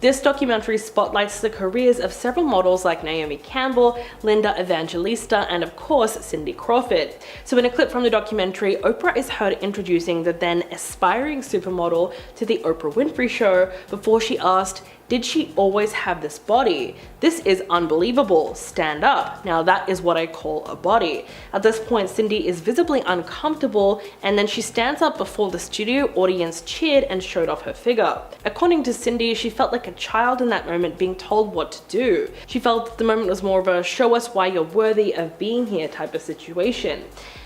This documentary spotlights the careers of several models like Naomi Campbell, Linda Evangelista, and of course Cindy Crawford. So in a clip from the documentary, Oprah is heard introducing the then aspiring supermodel to the Oprah Winfrey Show before she asked, "Did she always have this body? This is unbelievable. Stand up. Now that is what I call a body." At this point, Cindy is visibly uncomfortable, and then she stands up before the studio audience cheered and showed off her figure. According to Cindy, she felt like a child in that moment being told what to do. She felt that the moment was more of a "show us why you're worthy of being here" type of situation.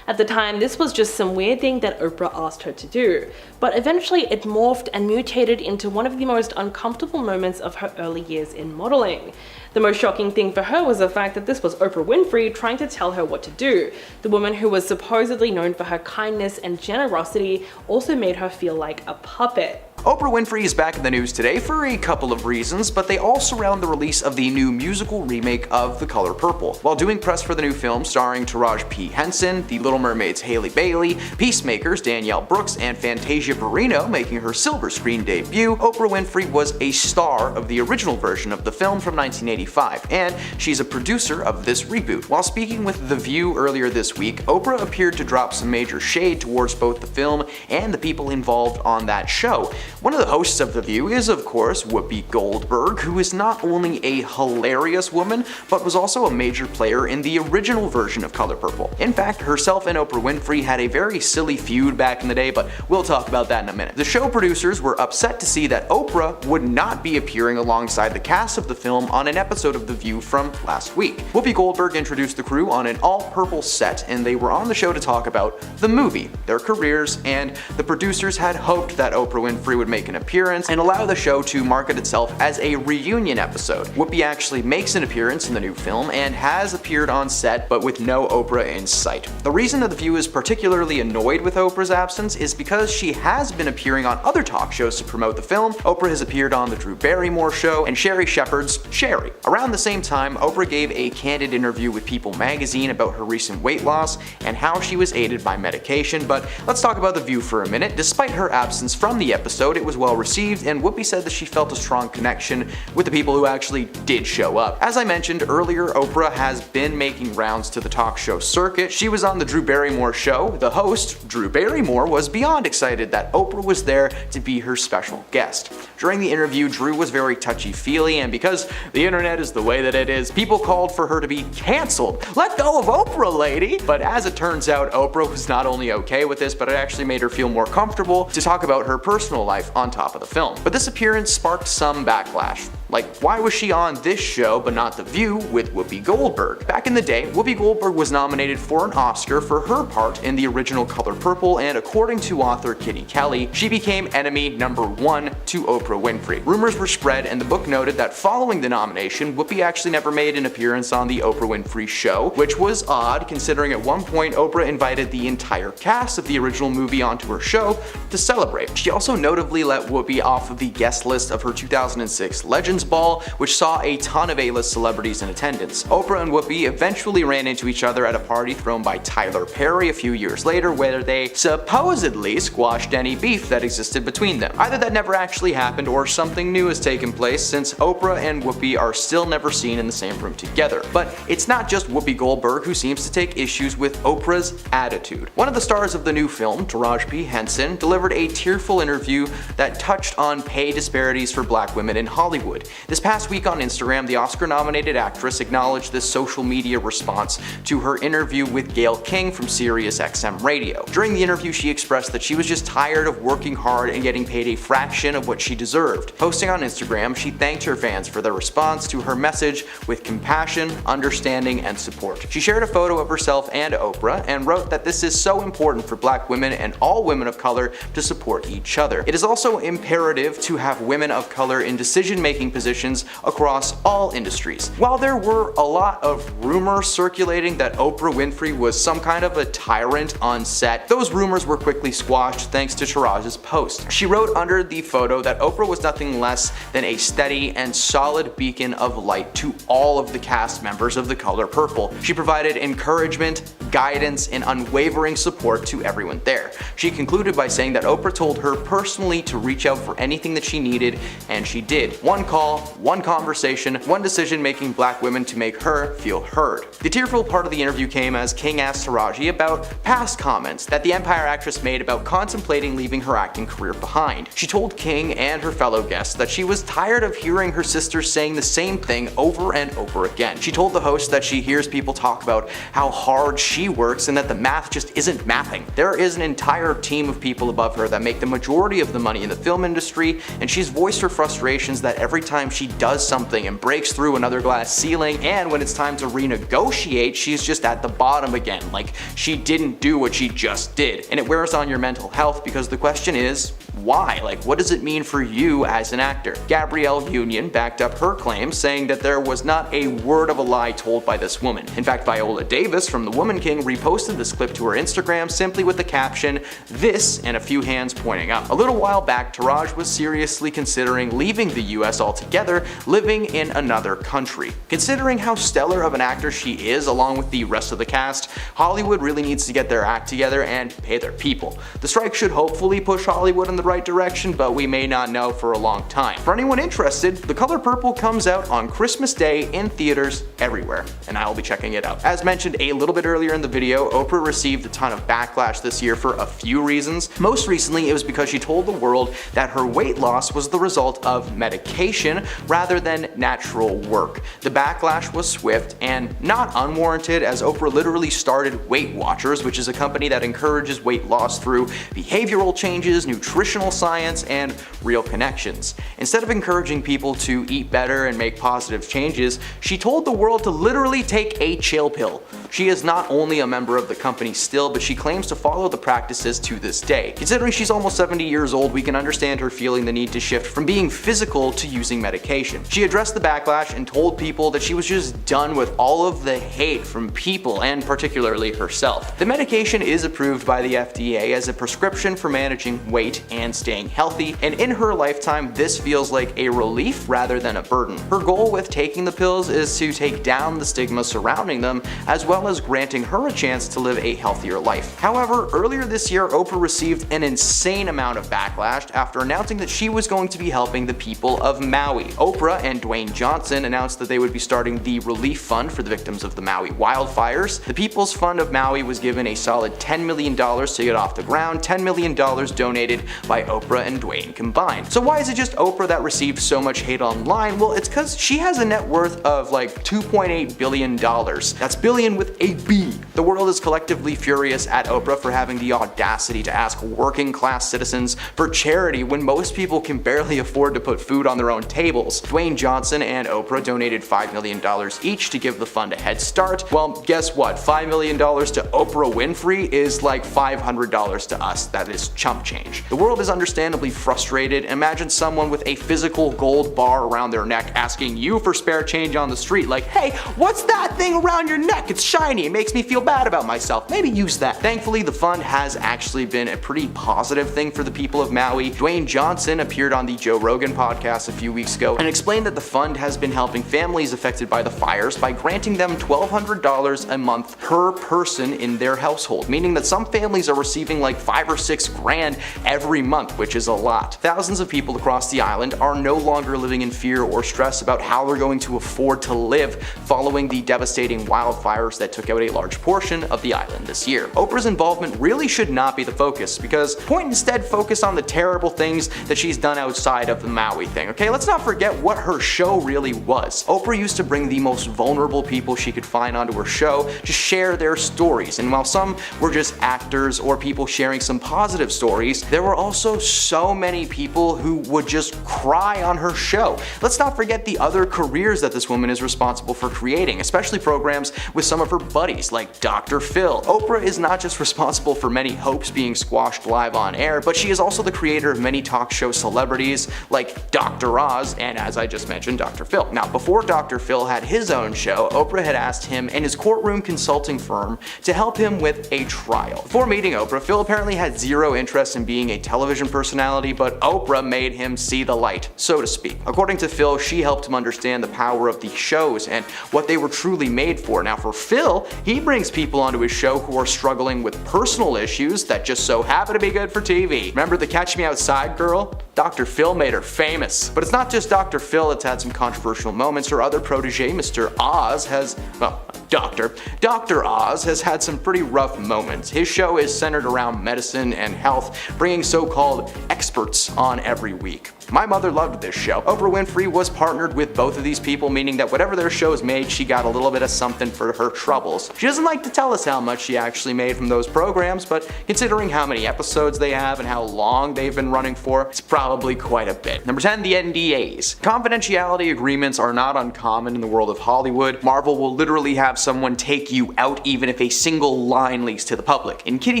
At the time, this was just some weird thing that Oprah asked her to do, but eventually it morphed and mutated into one of the most uncomfortable moments of her early years in modeling. The most shocking thing for her was the fact that this was Oprah Winfrey trying to tell her what to do. The woman who was supposedly known for her kindness and generosity also made her feel like a puppet. Oprah Winfrey is back in the news today for a couple of reasons, but they all surround the release of the new musical remake of The Color Purple. While doing press for the new film starring Taraji P. Henson, The Little Mermaid's Hailey Bailey, Peacemaker's Danielle Brooks, and Fantasia Barrino making her silver screen debut, Oprah Winfrey was a star of the original version of the film from 1985, and she's a producer of this reboot. While speaking with The View earlier this week, Oprah appeared to drop some major shade towards both the film and the people involved on that show. One of the hosts of The View is, of course, Whoopi Goldberg, who is not only a hilarious woman, but was also a major player in the original version of Color Purple. In fact, herself and Oprah Winfrey had a very silly feud back in the day, but we'll talk about that in a minute. The show producers were upset to see that Oprah would not be appearing alongside the cast of the film on an episode of The View from last week. Whoopi Goldberg introduced the crew on an all-purple set, and they were on the show to talk about the movie, their careers, and the producers had hoped that Oprah Winfrey would make an appearance and allow the show to market itself as a reunion episode. Whoopi actually makes an appearance in the new film and has appeared on set, but with no Oprah in sight. The reason that The View is particularly annoyed with Oprah's absence is because she has been appearing on other talk shows to promote the film. Oprah has appeared on The Drew Barrymore Show and Sherri Shepherd's Sherri. Around the same time, Oprah gave a candid interview with People magazine about her recent weight loss and how she was aided by medication, but let's talk about The View for a minute. Despite her absence from the episode, it was well received, and Whoopi said that she felt a strong connection with the people who actually did show up. As I mentioned earlier, Oprah has been making rounds to the talk show circuit. She was on The Drew Barrymore Show. The host, Drew Barrymore, was beyond excited that Oprah was there to be her special guest. During the interview, Drew was very touchy-feely, and because the internet is the way that it is, people called for her to be cancelled. Let go of Oprah, lady! But as it turns out, Oprah was not only okay with this, but it actually made her feel more comfortable to talk about her personal life on top of the film. But this appearance sparked some backlash. Like, why was she on this show but not The View with Whoopi Goldberg? Back in the day, Whoopi Goldberg was nominated for an Oscar for her part in the original Color Purple, and according to author Kitty Kelly, she became enemy number 1 to Oprah Winfrey. Rumors were spread, and the book noted that following the nomination, Whoopi actually never made an appearance on the Oprah Winfrey Show, which was odd considering at one point Oprah invited the entire cast of the original movie onto her show to celebrate. She also notably let Whoopi off of the guest list of her 2006 Legends Ball, which saw a ton of A-list celebrities in attendance. Oprah and Whoopi eventually ran into each other at a party thrown by Tyler Perry a few years later, where they supposedly squashed any beef that existed between them. Either that never actually happened or something new has taken place, since Oprah and Whoopi are still never seen in the same room together. But it's not just Whoopi Goldberg who seems to take issues with Oprah's attitude. One of the stars of the new film, Taraji P. Henson, delivered a tearful interview that touched on pay disparities for black women in Hollywood. This past week on Instagram, the Oscar-nominated actress acknowledged this social media response to her interview with Gayle King from SiriusXM Radio. During the interview, she expressed that she was just tired of working hard and getting paid a fraction of what she deserved. Posting on Instagram, she thanked her fans for their response to her message with compassion, understanding, and support. She shared a photo of herself and Oprah and wrote that this is so important for black women and all women of color to support each other. It is also imperative to have women of color in decision-making positions across all industries. While there were a lot of rumors circulating that Oprah Winfrey was some kind of a tyrant on set, those rumors were quickly squashed thanks to Taraji's post. She wrote under the photo that Oprah was nothing less than a steady and solid beacon of light to all of the cast members of The Color Purple. She provided encouragement, guidance, and unwavering support to everyone there. She concluded by saying that Oprah told her personally to reach out for anything that she needed, and she did. One call, one conversation, one decision making black women to make her feel heard. The tearful part of the interview came as King asked Taraji about past comments that the Empire actress made about contemplating leaving her acting career behind. She told King and her fellow guests that she was tired of hearing her sisters saying the same thing over and over again. She told the host that she hears people talk about how hard she works and that the math just isn't mathing. There is an entire team of people above her that make the majority of the money in the film industry, and she's voiced her frustrations that every time she does something and breaks through another glass ceiling, and when it's time to renegotiate, she's just at the bottom again, like she didn't do what she just did. And it wears on your mental health because the question is, why? Like, what does it mean for you as an actor? Gabrielle Union backed up her claims, saying that there was not a word of a lie told by this woman. In fact, Viola Davis from The Woman King reposted this clip to her Instagram simply with the caption, "This," and a few hands pointing up. A little while back, Taraji was seriously considering leaving the US altogether, living in another country. Considering how stellar of an actor she is along with the rest of the cast, Hollywood really needs to get their act together and pay their people. The strike should hopefully push Hollywood in the the right direction, but we may not know for a long time. For anyone interested, The Color Purple comes out on Christmas Day in theaters everywhere, and I will be checking it out. As mentioned a little bit earlier in the video, Oprah received a ton of backlash this year for a few reasons. Most recently, it was because she told the world that her weight loss was the result of medication rather than natural work. The backlash was swift and not unwarranted, as Oprah literally started Weight Watchers, which is a company that encourages weight loss through behavioral changes, nutritional science, and real connections. Instead of encouraging people to eat better and make positive changes, she told the world to literally take a chill pill. She is not only a member of the company still, but she claims to follow the practices to this day. Considering she's almost 70 years old, we can understand her feeling the need to shift from being physical to using medication. She addressed the backlash and told people that she was just done with all of the hate from people, and particularly herself. The medication is approved by the FDA as a prescription for managing weight and staying healthy, and in her lifetime, this feels like a relief rather than a burden. Her goal with taking the pills is to take down the stigma surrounding them, as well as granting her a chance to live a healthier life. However, earlier this year, Oprah received an insane amount of backlash after announcing that she was going to be helping the people of Maui. Oprah and Dwayne Johnson announced that they would be starting the relief fund for the victims of the Maui wildfires. The People's Fund of Maui was given a solid $10 million to get off the ground, $10 million donated by Oprah and Dwayne combined. So why is it just Oprah that received so much hate online? Well, it's because she has a net worth of like $2.8 billion. That's billion with a B. The world is collectively furious at Oprah for having the audacity to ask working class citizens for charity when most people can barely afford to put food on their own tables. Dwayne Johnson and Oprah donated $5 million each to give the fund a head start. Well, guess what? $5 million to Oprah Winfrey is like $500 to us. That is chump change. The world is understandably frustrated. Imagine someone with a physical gold bar around their neck asking you for spare change on the street, like, hey, what's that thing around your neck? It's shiny, it makes me feel bad about myself. Maybe use that. Thankfully, the fund has actually been a pretty positive thing for the people of Maui. Dwayne Johnson appeared on the Joe Rogan podcast a few weeks ago and explained that the fund has been helping families affected by the fires by granting them $1,200 a month per person in their household, meaning that some families are receiving like $5 or $6 grand every month, which is a lot. Thousands of people across the island are no longer living in fear or stress about how they're going to afford to live following the devastating wildfires that took out a large portion of the island this year. Oprah's involvement really should not be the focus, because point instead focus on the terrible things that she's done outside of the Maui thing, okay? Let's not forget what her show really was. Oprah used to bring the most vulnerable people she could find onto her show to share their stories, and while some were just actors or people sharing some positive stories, there were also so many people who would just cry on her show. Let's not forget the other careers that this woman is responsible for creating, especially programs with some of her buddies like Dr. Phil. Oprah is not just responsible for many hopes being squashed live on air, but she is also the creator of many talk show celebrities like Dr. Oz and, as I just mentioned, Dr. Phil. Now, before Dr. Phil had his own show, Oprah had asked him and his courtroom consulting firm to help him with a trial. Before meeting Oprah, Phil apparently had zero interest in being a television personality, but Oprah made him see the light, so to speak. According to Phil, she helped him understand the power of these shows and what they were truly made for. Now, for Phil, he brings people onto his show who are struggling with personal issues that just so happen to be good for TV. Remember the Catch Me Outside girl? Dr. Phil made her famous. But it's not just Dr. Phil that's had some controversial moments. Her other protege, Mr. Oz, has, well, Dr. Oz has had some pretty rough moments. His show is centered around medicine and health, bringing so-called experts on every week. My mother loved this show. Oprah Winfrey was partnered with both of these people, meaning that whatever their shows made, she got a little bit of something for her troubles. She doesn't like to tell us how much she actually made from those programs, but considering how many episodes they have and how long they've been running for, it's probably quite a bit. Number 10, the NDAs. Confidentiality agreements are not uncommon in the world of Hollywood. Marvel will literally have someone take you out even if a single line leaks to the public. In Kitty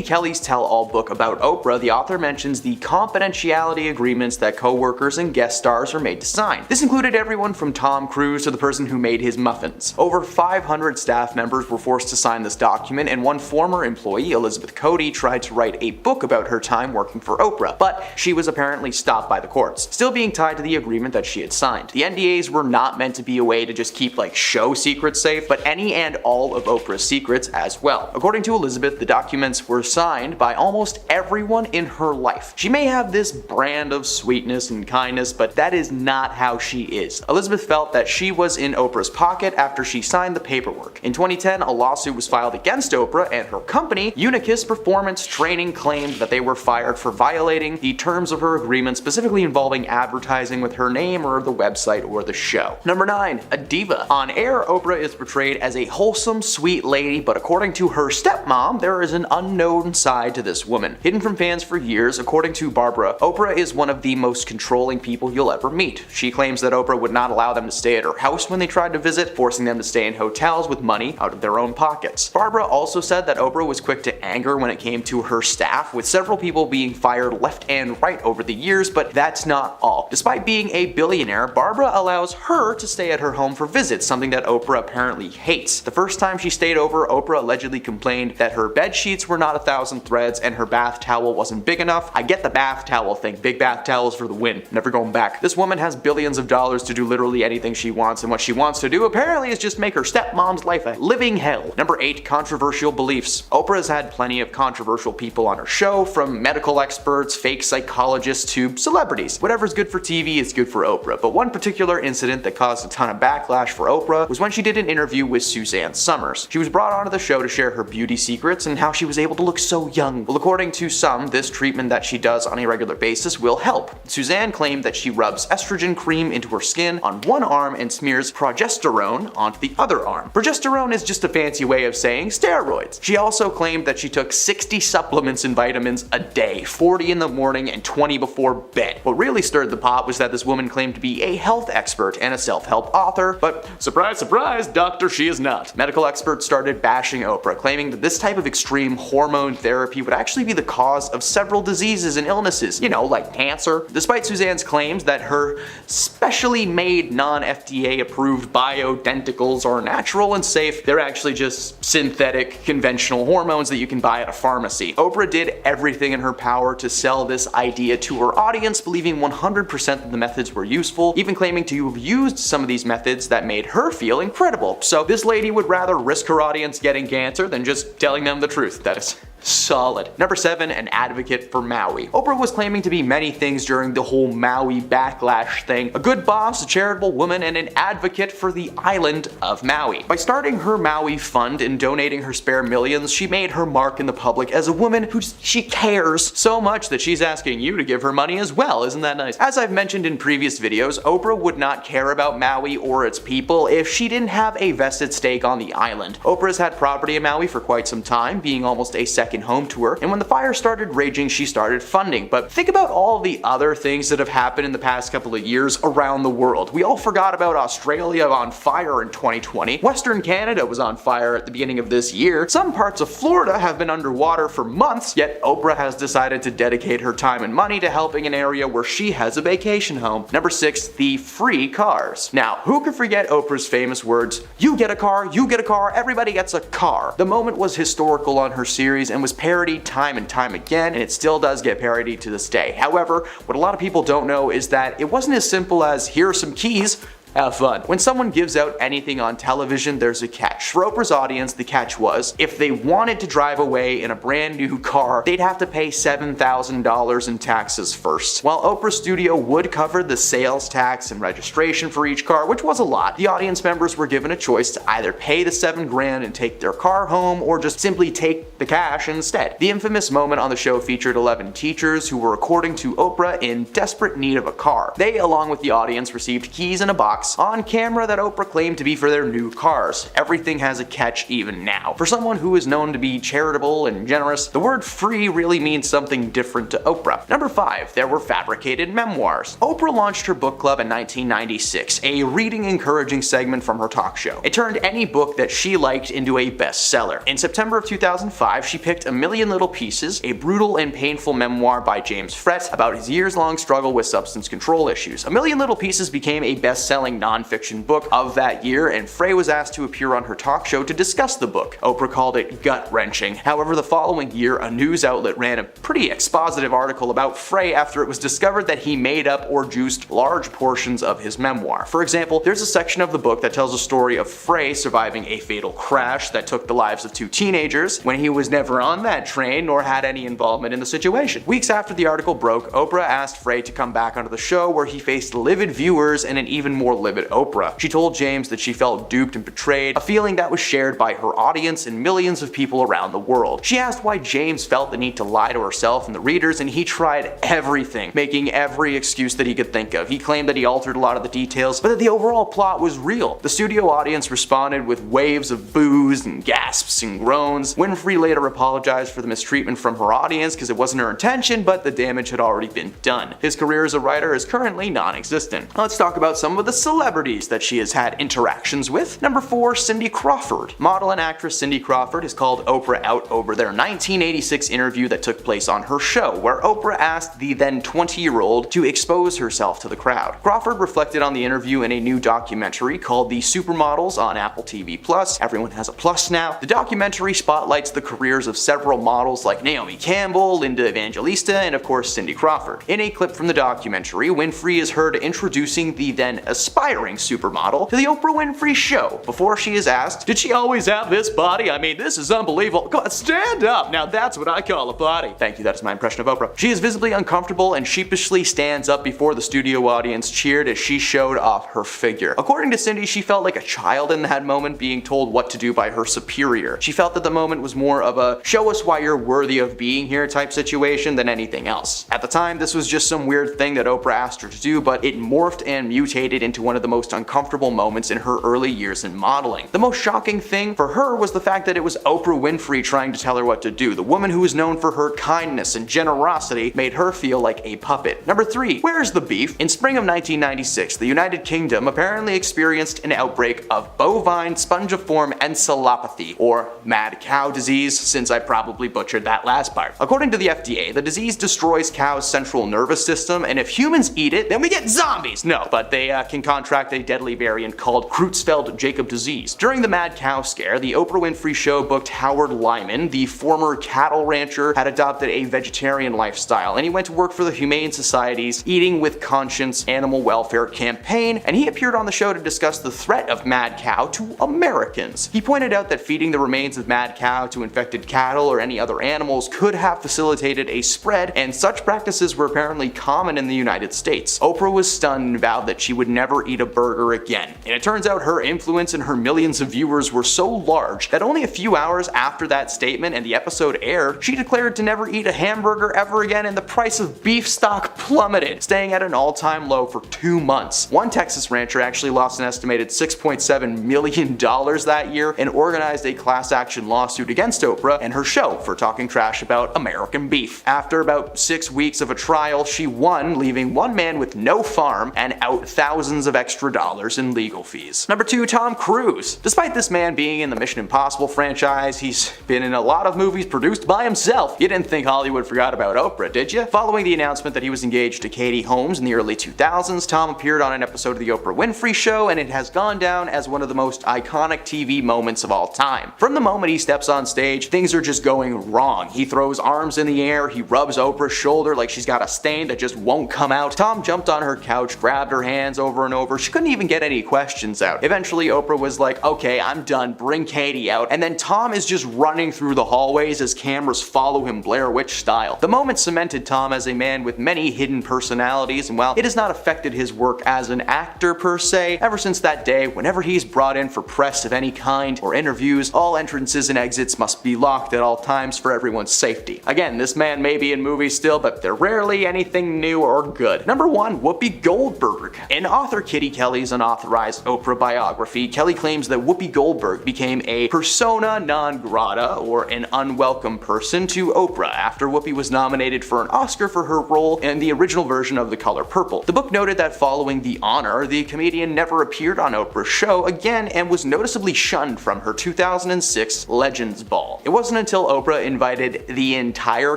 Kelly's tell-all book about Oprah, the author mentions the confidentiality agreements that co-workers workers and guest stars are made to sign. This included everyone from Tom Cruise to the person who made his muffins. Over 500 staff members were forced to sign this document, and one former employee, Elizabeth Cody, tried to write a book about her time working for Oprah, but she was apparently stopped by the courts, still being tied to the agreement that she had signed. The NDAs were not meant to be a way to just keep show secrets safe, but any and all of Oprah's secrets as well. According to Elizabeth, the documents were signed by almost everyone in her life. She may have this brand of sweetness and kindness, but that is not how she is. Elizabeth felt that she was in Oprah's pocket after she signed the paperwork. In 2010, a lawsuit was filed against Oprah, and her company, Unicus Performance Training, claimed that they were fired for violating the terms of her agreement, specifically involving advertising with her name or the website or the show. Number 9. A diva. On air, Oprah is portrayed as a wholesome, sweet lady, but according to her stepmom, there is an unknown side to this woman. Hidden from fans for years, according to Barbara, Oprah is one of the most controlling people you'll ever meet. She claims that Oprah would not allow them to stay at her house when they tried to visit, forcing them to stay in hotels with money out of their own pockets. Barbara also said that Oprah was quick to anger when it came to her staff, with several people being fired left and right over the years, but that's not all. Despite being a billionaire, Barbara allows her to stay at her home for visits, something that Oprah apparently hates. The first time she stayed over, Oprah allegedly complained that her bed sheets were not 1,000 threads and her bath towel wasn't big enough. I get the bath towel thing. Big bath towels for the win. Never going back. This woman has billions of dollars to do literally anything she wants, and what she wants to do apparently is just make her stepmom's life a living hell. Number 8. Controversial beliefs. Oprah has had plenty of controversial people on her show, from medical experts, fake psychologists, to celebrities. Whatever's good for TV is good for Oprah, but one particular incident that caused a ton of backlash for Oprah was when she did an interview with Suzanne Summers. She was brought onto the show to share her beauty secrets and how she was able to look so young. Well, according to some, this treatment that she does on a regular basis will help. Suzanne claimed that she rubs estrogen cream into her skin on one arm and smears progesterone onto the other arm. Progesterone is just a fancy way of saying steroids. She also claimed that she took 60 supplements and vitamins a day, 40 in the morning and 20 before bed. What really stirred the pot was that this woman claimed to be a health expert and a self-help author, but surprise, surprise, doctor, she is not. Medical experts started bashing Oprah, claiming that this type of extreme hormone therapy would actually be the cause of several diseases and illnesses, like cancer. Despite Suzanne's claims that her specially made non-FDA approved bioidenticals are natural and safe, they're actually just synthetic, conventional hormones that you can buy at a pharmacy. Oprah did everything in her power to sell this idea to her audience, believing 100% that the methods were useful, even claiming to have used some of these methods that made her feel incredible. So this lady would rather risk her audience getting cancer than just telling them the truth. That is solid. Number 7, an advocate for Maui. Oprah was claiming to be many things during the whole Maui backlash thing. A good boss, a charitable woman, and an advocate for the island of Maui. By starting her Maui fund and donating her spare millions, she made her mark in the public as a woman she cares so much that she's asking you to give her money as well. Isn't that nice? As I've mentioned in previous videos, Oprah would not care about Maui or its people if she didn't have a vested stake on the island. Oprah's had property in Maui for quite some time, being almost a second home to her, and when the fire started raging, she started funding. But think about all the other things that have happened in the past couple of years around the world. We all forgot about Australia on fire in 2020. Western Canada was on fire at the beginning of this year. Some parts of Florida have been underwater for months, yet Oprah has decided to dedicate her time and money to helping an area where she has a vacation home. Number 6, the free cars. Now, who could forget Oprah's famous words, "You get a car, everybody gets a car." The moment was historical on her series and was parodied time and time again, and it still does get parodied to this day. However, what a lot of people don't know is that it wasn't as simple as, here are some keys, have fun. When someone gives out anything on television, there's a catch. For Oprah's audience, the catch was, if they wanted to drive away in a brand new car, they'd have to pay $7,000 in taxes first. While Oprah's studio would cover the sales tax and registration for each car, which was a lot, the audience members were given a choice to either pay the $7,000 and take their car home, or just simply take the cash instead. The infamous moment on the show featured 11 teachers who were, according to Oprah, in desperate need of a car. They, along with the audience, received keys in a box talks on camera that Oprah claimed to be for their new cars. Everything has a catch even now. For someone who is known to be charitable and generous, the word free really means something different to Oprah. Number 5. There were fabricated memoirs. Oprah launched her book club in 1996, a reading encouraging segment from her talk show. It turned any book that she liked into a bestseller. In September of 2005, she picked A Million Little Pieces, a brutal and painful memoir by James Frett about his years-long struggle with substance control issues. A Million Little Pieces became a best-selling non-fiction book of that year, and Frey was asked to appear on her talk show to discuss the book. Oprah called it gut-wrenching. However, the following year, a news outlet ran a pretty expositive article about Frey after it was discovered that he made up or juiced large portions of his memoir. For example, there's a section of the book that tells a story of Frey surviving a fatal crash that took the lives of 2 teenagers when he was never on that train nor had any involvement in the situation. Weeks after the article broke, Oprah asked Frey to come back onto the show, where he faced livid viewers and an even more livid Oprah. She told James that she felt duped and betrayed, a feeling that was shared by her audience and millions of people around the world. She asked why James felt the need to lie to herself and the readers, and he tried everything, making every excuse that he could think of. He claimed that he altered a lot of the details, but that the overall plot was real. The studio audience responded with waves of boos and gasps and groans. Winfrey later apologized for the mistreatment from her audience because it wasn't her intention, but the damage had already been done. His career as a writer is currently non-existent. Let's talk about some of the celebrities that she has had interactions with. Number 4. Cindy Crawford. Model and actress Cindy Crawford has called Oprah out over their 1986 interview that took place on her show, where Oprah asked the then 20-year-old to expose herself to the crowd. Crawford reflected on the interview in a new documentary called The Supermodels on Apple TV+. Everyone has a plus now. The documentary spotlights the careers of several models like Naomi Campbell, Linda Evangelista, and of course Cindy Crawford. In a clip from the documentary, Winfrey is heard introducing the then aspiring supermodel to the Oprah Winfrey Show. Before she is asked, "Did she always have this body? I mean, this is unbelievable. Come on, stand up. Now that's what I call a body." Thank you, that is my impression of Oprah. She is visibly uncomfortable and sheepishly stands up before the studio audience cheered as she showed off her figure. According to Cindy, she felt like a child in that moment, being told what to do by her superior. She felt that the moment was more of a show us why you're worthy of being here type situation than anything else. At the time, this was just some weird thing that Oprah asked her to do, but it morphed and mutated into one of the most uncomfortable moments in her early years in modeling. The most shocking thing for her was the fact that it was Oprah Winfrey trying to tell her what to do. The woman who was known for her kindness and generosity made her feel like a puppet. Number 3. Where's the beef? In spring of 1996, the United Kingdom apparently experienced an outbreak of bovine spongiform encephalopathy, or mad cow disease, since I probably butchered that last part. According to the FDA, the disease destroys cows' central nervous system, and if humans eat it, then we get zombies! No, but they can contract a deadly variant called Creutzfeldt-Jakob disease. During the mad cow scare, the Oprah Winfrey Show booked Howard Lyman. The former cattle rancher had adopted a vegetarian lifestyle, and he went to work for the Humane Society's Eating with Conscience animal welfare campaign, and he appeared on the show to discuss the threat of mad cow to Americans. He pointed out that feeding the remains of mad cow to infected cattle or any other animals could have facilitated a spread, and such practices were apparently common in the United States. Oprah was stunned and vowed that she would never eat a burger again. And it turns out her influence and her millions of viewers were so large that only a few hours after that statement and the episode aired, she declared to never eat a hamburger ever again, and the price of beef stock plummeted, staying at an all-time low for 2 months. One Texas rancher actually lost an estimated $6.7 million that year and organized a class action lawsuit against Oprah and her show for talking trash about American beef. After about 6 weeks of a trial, she won, leaving one man with no farm and out thousands of extra dollars in legal fees. Number 2. Tom Cruise. Despite this man being in the Mission Impossible franchise, he's been in a lot of movies produced by himself. You didn't think Hollywood forgot about Oprah, did you? Following the announcement that he was engaged to Katie Holmes in the early 2000s, Tom appeared on an episode of The Oprah Winfrey Show, and it has gone down as one of the most iconic TV moments of all time. From the moment he steps on stage, things are just going wrong. He throws arms in the air, he rubs Oprah's shoulder like she's got a stain that just won't come out. Tom jumped on her couch, grabbed her hands over and over. She couldn't even get any questions out. Eventually, Oprah was like, "Okay, I'm done, bring Katie out." And then Tom is just running through the hallways as cameras follow him Blair Witch style. The moment cemented Tom as a man with many hidden personalities, and while it has not affected his work as an actor per se, ever since that day, whenever he's brought in for press of any kind or interviews, all entrances and exits must be locked at all times for everyone's safety. Again, this man may be in movies still, but they're rarely anything new or good. Number 1. Whoopi Goldberg. In author Kitty Kelly's unauthorized Oprah biography, Kelly claims that Whoopi Goldberg became a persona non grata, or an unwelcome person, to Oprah after Whoopi was nominated for an Oscar for her role in the original version of The Color Purple. The book noted that following the honor, the comedian never appeared on Oprah's show again and was noticeably shunned from her 2006 Legends Ball. It wasn't until Oprah invited the entire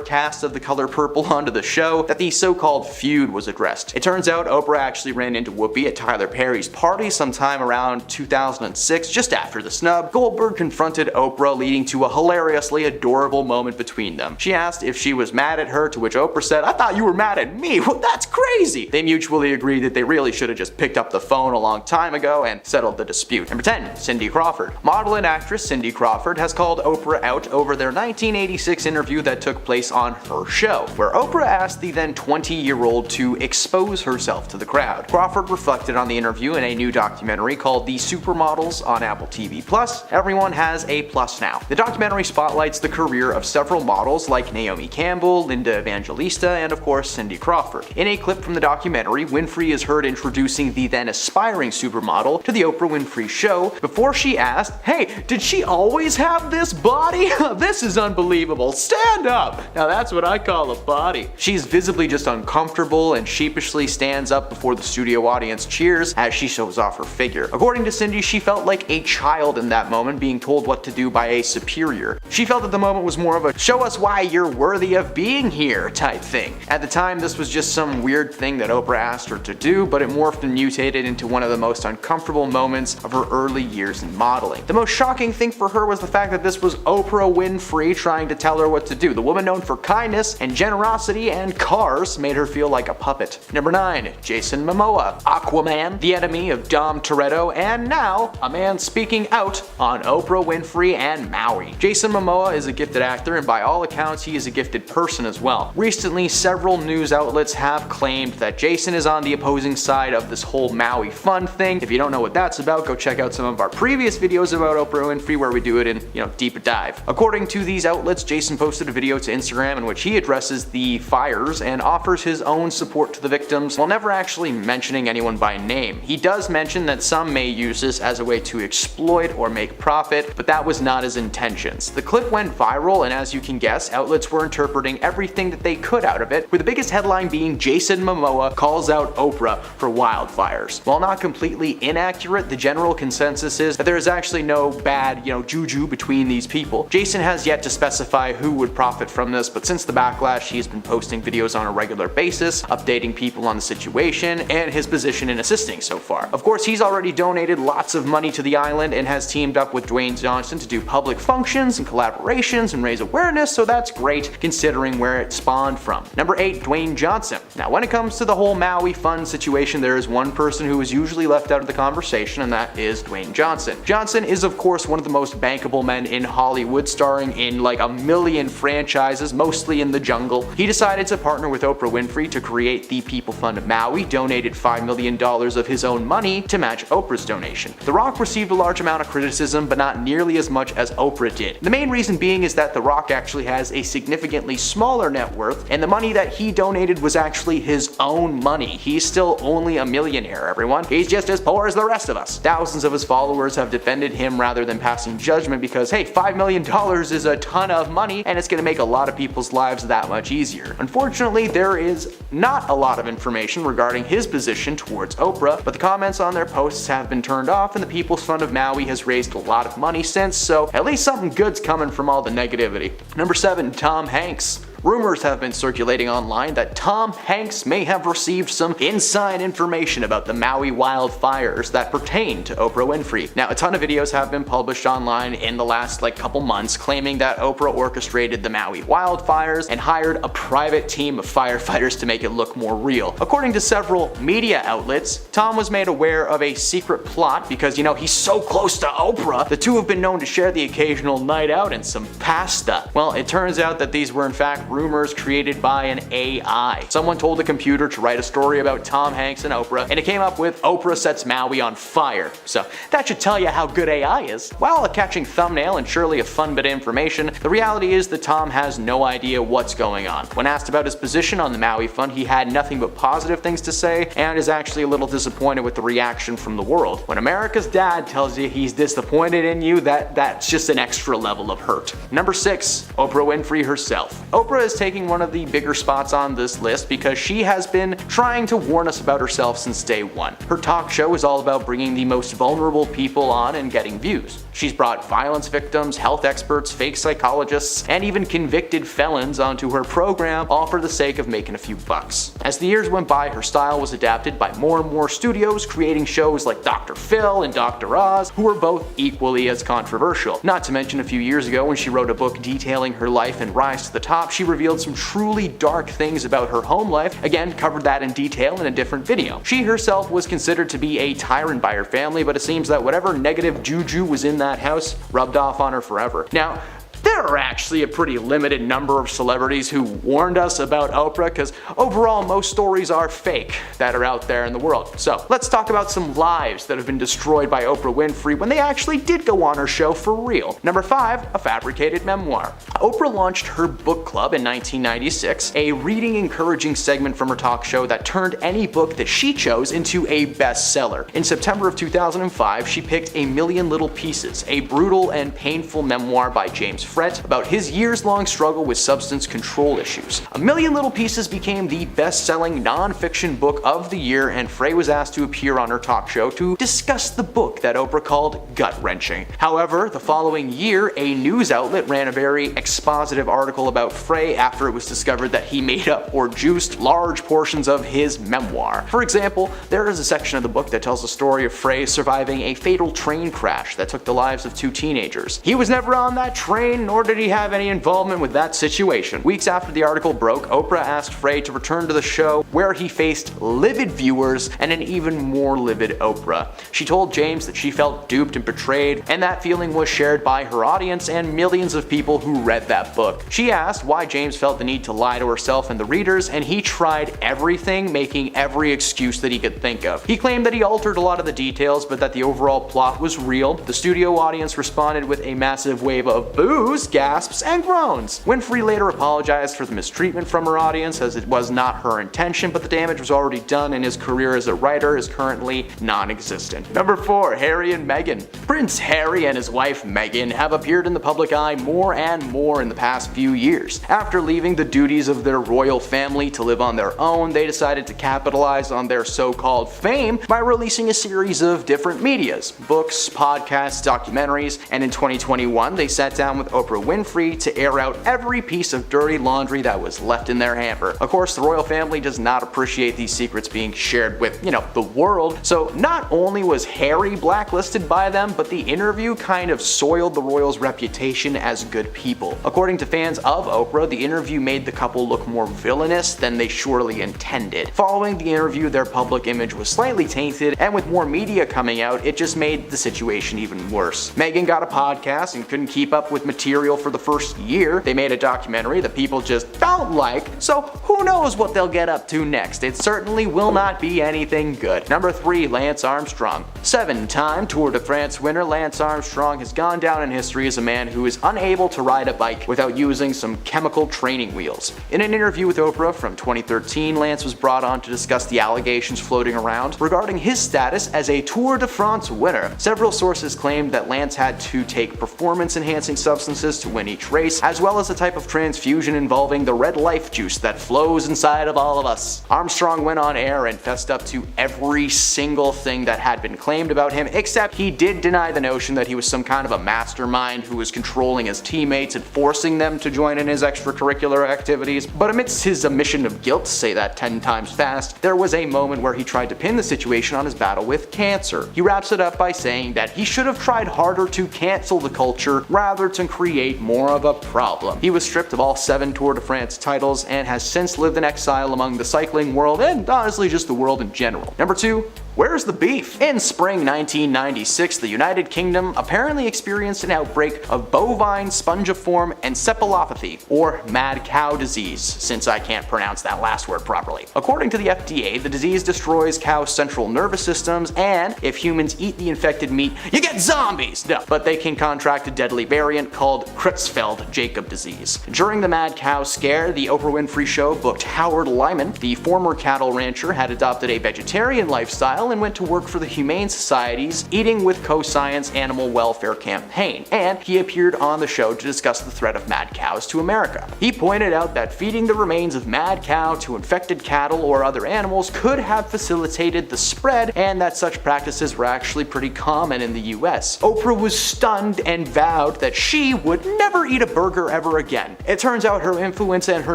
cast of The Color Purple onto the show that the so-called feud was addressed. It turns out Oprah actually ran into Whoopi at Tyler Perry's party sometime around 2006, just after the snub. Goldberg confronted Oprah, leading to a hilariously adorable moment between them. She asked if she was mad at her, to which Oprah said, "I thought you were mad at me. Well, that's crazy." They mutually agreed that they really should have just picked up the phone a long time ago and settled the dispute. Number 10. Cindy Crawford. Model and actress Cindy Crawford has called Oprah out over their 1986 interview that took place on her show, where Oprah asked the then 20-year-old to expose herself to the crowd. Crawford reflected on the interview in a new documentary called The Supermodels on Apple TV+. Everyone has a plus now. The documentary spotlights the career of several models like Naomi Campbell, Linda Evangelista, and of course Cindy Crawford. In a clip from the documentary, Winfrey is heard introducing the then aspiring supermodel to the Oprah Winfrey Show before she asked, "Hey, did she always have this body? This is unbelievable. Stand up." Now that's what I call a body. She's visibly just uncomfortable and sheepishly stands up before the studio audience cheers as she shows off her figure. According to Cindy, she felt like a child in that moment, being told what to do by a superior. She felt that the moment was more of a "show us why you're worthy of being here" type thing. At the time, this was just some weird thing that Oprah asked her to do, but it morphed and mutated into one of the most uncomfortable moments of her early years in modeling. The most shocking thing for her was the fact that this was Oprah Winfrey trying to tell her what to do. The woman known for kindness and generosity and cars made her feel like a puppet. Number 9. Jason Momoa. Aquaman, the enemy of Dom Toretto, and now a man speaking out on Oprah Winfrey and Maui. Jason Momoa is a gifted actor, and by all accounts he is a gifted person as well. Recently, several news outlets have claimed that Jason is on the opposing side of this whole Maui fun thing. If you don't know what that's about, go check out some of our previous videos about Oprah Winfrey where we do it in, deeper dive. According to these outlets, Jason posted a video to Instagram in which he addresses the fires and offers his own support to the victims while never actually mentioning anyone by name. He does mention that some may use this as a way to exploit or make profit, but that was not his intentions. The clip went viral, and as you can guess, outlets were interpreting everything that they could out of it, with the biggest headline being "Jason Momoa calls out Oprah for wildfires." While not completely inaccurate, the general consensus is that there is actually no bad, juju between these people. Jason has yet to specify who would profit from this, but since the backlash, he's been posting videos on a regular basis, updating people on the situation and his position in assisting so far. Of course, he's already donated lots of money to the island and has teamed up with Dwayne Johnson to do public functions and collaborations and raise awareness, so that's great considering where it spawned from. Number 8. Dwayne Johnson. Now, when it comes to the whole Maui fun situation, there is one person who is usually left out of the conversation, and that is Dwayne Johnson. Johnson is of course one of the most bankable men in Hollywood, starring in like a million franchises, mostly in the jungle. He decided to partner with Oprah Winfrey to create the People Fund of Maui, donated $5 million of his own money to match Oprah's donation. The Rock received a large amount of criticism, but not nearly as much as Oprah did. The main reason being is that The Rock actually has a significantly smaller net worth, and the money that he donated was actually his own money. He's still only a millionaire, everyone. He's just as poor as the rest of us. Thousands of his followers have defended him rather than passing judgment because, hey, $5 million is a ton of money, and it's gonna make a lot of people's lives that much easier. Unfortunately, there is not a lot of information regarding his position towards Oprah, but the comments on their posts have been turned off, and the People's Fund of Maui has raised a lot of money since, so at least something good's coming from all the negativity. Number 7. Tom Hanks. Rumors have been circulating online that Tom Hanks may have received some inside information about the Maui wildfires that pertain to Oprah Winfrey. Now, a ton of videos have been published online in the last couple months claiming that Oprah orchestrated the Maui wildfires and hired a private team of firefighters to make it look more real. According to several media outlets, Tom was made aware of a secret plot because, he's so close to Oprah. The two have been known to share the occasional night out and some pasta. Well, it turns out that these were in fact rumors created by an AI. Someone told the computer to write a story about Tom Hanks and Oprah, and it came up with Oprah sets Maui on fire. So that should tell you how good AI is. While a catching thumbnail and surely a fun bit of information, the reality is that Tom has no idea what's going on. When asked about his position on the Maui Fund, he had nothing but positive things to say and is actually a little disappointed with the reaction from the world. When America's dad tells you he's disappointed in you, that's just an extra level of hurt. Number 6. Oprah Winfrey herself. Oprah is taking one of the bigger spots on this list because she has been trying to warn us about herself since day one. Her talk show is all about bringing the most vulnerable people on and getting views. She's brought violence victims, health experts, fake psychologists, and even convicted felons onto her program, all for the sake of making a few bucks. As the years went by, her style was adapted by more and more studios, creating shows like Dr. Phil and Dr. Oz, who were both equally as controversial. Not to mention a few years ago when she wrote a book detailing her life and rise to the top, she revealed some truly dark things about her home life. Again, covered that in detail in a different video. She herself was considered to be a tyrant by her family, but it seems that whatever negative juju was in that house rubbed off on her forever. Now, there are actually a pretty limited number of celebrities who warned us about Oprah, because overall most stories are fake that are out there in the world. So let's talk about some lives that have been destroyed by Oprah Winfrey when they actually did go on her show for real. Number 5, a fabricated memoir. Oprah launched her book club in 1996, a reading encouraging segment from her talk show that turned any book that she chose into a bestseller. In September of 2005, she picked A Million Little Pieces, a brutal and painful memoir by James about his years-long struggle with substance control issues. A Million Little Pieces became the best-selling non-fiction book of the year, and Frey was asked to appear on her talk show to discuss the book that Oprah called gut-wrenching. However, the following year, a news outlet ran a very expositive article about Frey after it was discovered that he made up or juiced large portions of his memoir. For example, there is a section of the book that tells the story of Frey surviving a fatal train crash that took the lives of 2 teenagers. He was never on that train, nor did he have any involvement with that situation. Weeks after the article broke, Oprah asked Frey to return to the show, where he faced livid viewers and an even more livid Oprah. She told James that she felt duped and betrayed, and that feeling was shared by her audience and millions of people who read that book. She asked why James felt the need to lie to herself and the readers, and he tried everything, making every excuse that he could think of. He claimed that he altered a lot of the details, but that the overall plot was real. The studio audience responded with a massive wave of boos, gasps, and groans. Winfrey later apologized for the mistreatment from her audience, as it was not her intention, but the damage was already done and his career as a writer is currently non-existent. Number 4, Harry and Meghan. Prince Harry and his wife Meghan have appeared in the public eye more and more in the past few years. After leaving the duties of their royal family to live on their own, they decided to capitalize on their so-called fame by releasing a series of different medias, books, podcasts, documentaries, and in 2021 they sat down with Oprah Winfrey to air out every piece of dirty laundry that was left in their hamper. Of course, the royal family does not appreciate these secrets being shared with, the world, so not only was Harry blacklisted by them, but the interview kind of soiled the royals' reputation as good people. According to fans of Oprah, the interview made the couple look more villainous than they surely intended. Following the interview, their public image was slightly tainted, and with more media coming out, it just made the situation even worse. Meghan got a podcast and couldn't keep up with material for the first year. They made a documentary that people just don't like, so who knows what they'll get up to next. It certainly will not be anything good. Number 3, Lance Armstrong. 7-time Tour de France winner Lance Armstrong has gone down in history as a man who is unable to ride a bike without using some chemical training wheels. In an interview with Oprah from 2013, Lance was brought on to discuss the allegations floating around regarding his status as a Tour de France winner. Several sources claimed that Lance had to take performance-enhancing substances to win each race, as well as a type of transfusion involving the red life juice that flows inside of all of us. Armstrong went on air and fessed up to every single thing that had been claimed about him, except he did deny the notion that he was some kind of a mastermind who was controlling his teammates and forcing them to join in his extracurricular activities. But amidst his admission of guilt, to say that 10 times fast, there was a moment where he tried to pin the situation on his battle with cancer. He wraps it up by saying that he should have tried harder to cancel the culture rather than create more of a problem. He was stripped of all 7 Tour de France titles and has since lived in exile among the cycling world and honestly just the world in general. Number 2, Where's the beef? In spring 1996, the United Kingdom apparently experienced an outbreak of bovine spongiform encephalopathy, or mad cow disease, since I can't pronounce that last word properly. According to the FDA, the disease destroys cows' central nervous systems, and if humans eat the infected meat, you get zombies! No, but they can contract a deadly variant called Creutzfeldt-Jakob disease. During the mad cow scare, the Oprah Winfrey Show booked Howard Lyman. The former cattle rancher had adopted a vegetarian lifestyle and went to work for the Humane Society's Eating with Co-Science Animal Welfare campaign, and he appeared on the show to discuss the threat of mad cows to America. He pointed out that feeding the remains of mad cow to infected cattle or other animals could have facilitated the spread, and that such practices were actually pretty common in the US. Oprah was stunned and vowed that she would never eat a burger ever again. It turns out her influence and her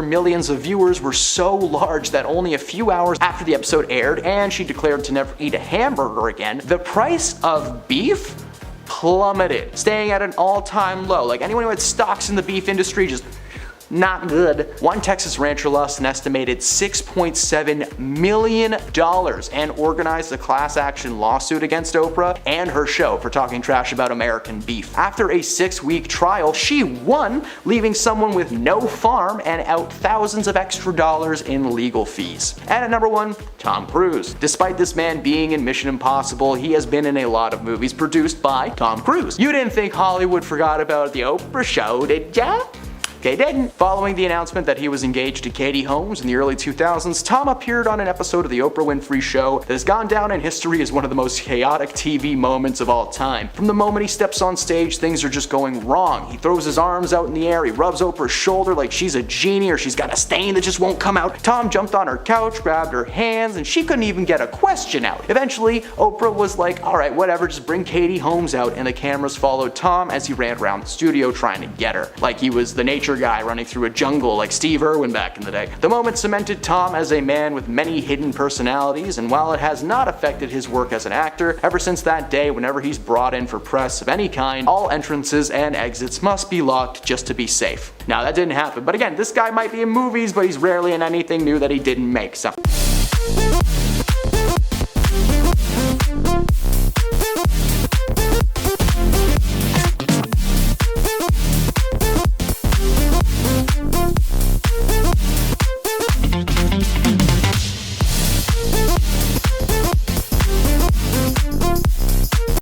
millions of viewers were so large that only a few hours after the episode aired, and she declared to never eat a hamburger again, the price of beef plummeted, staying at an all-time low. Like, anyone who had stocks in the beef industry just not good. One Texas rancher lost an estimated $6.7 million and organized a class action lawsuit against Oprah and her show for talking trash about American beef. After a 6-week trial, she won, leaving someone with no farm and out thousands of extra dollars in legal fees. And at number 1, Tom Cruise. Despite this man being in Mission Impossible, he has been in a lot of movies produced by Tom Cruise. You didn't think Hollywood forgot about the Oprah show, did ya? Okay, didn't. Following the announcement that he was engaged to Katie Holmes in the early 2000s, Tom appeared on an episode of The Oprah Winfrey Show that has gone down in history as one of the most chaotic TV moments of all time. From the moment he steps on stage, things are just going wrong. He throws his arms out in the air, he rubs Oprah's shoulder like she's a genie or she's got a stain that just won't come out. Tom jumped on her couch, grabbed her hands, and she couldn't even get a question out. Eventually, Oprah was like, alright, whatever, just bring Katie Holmes out, and the cameras followed Tom as he ran around the studio trying to get her. Like he was the nature guy running through a jungle like Steve Irwin back in the day. The moment cemented Tom as a man with many hidden personalities, and while it has not affected his work as an actor, ever since that day, whenever he's brought in for press of any kind, all entrances and exits must be locked just to be safe. Now that didn't happen, but again, this guy might be in movies, but he's rarely in anything new that he didn't make, so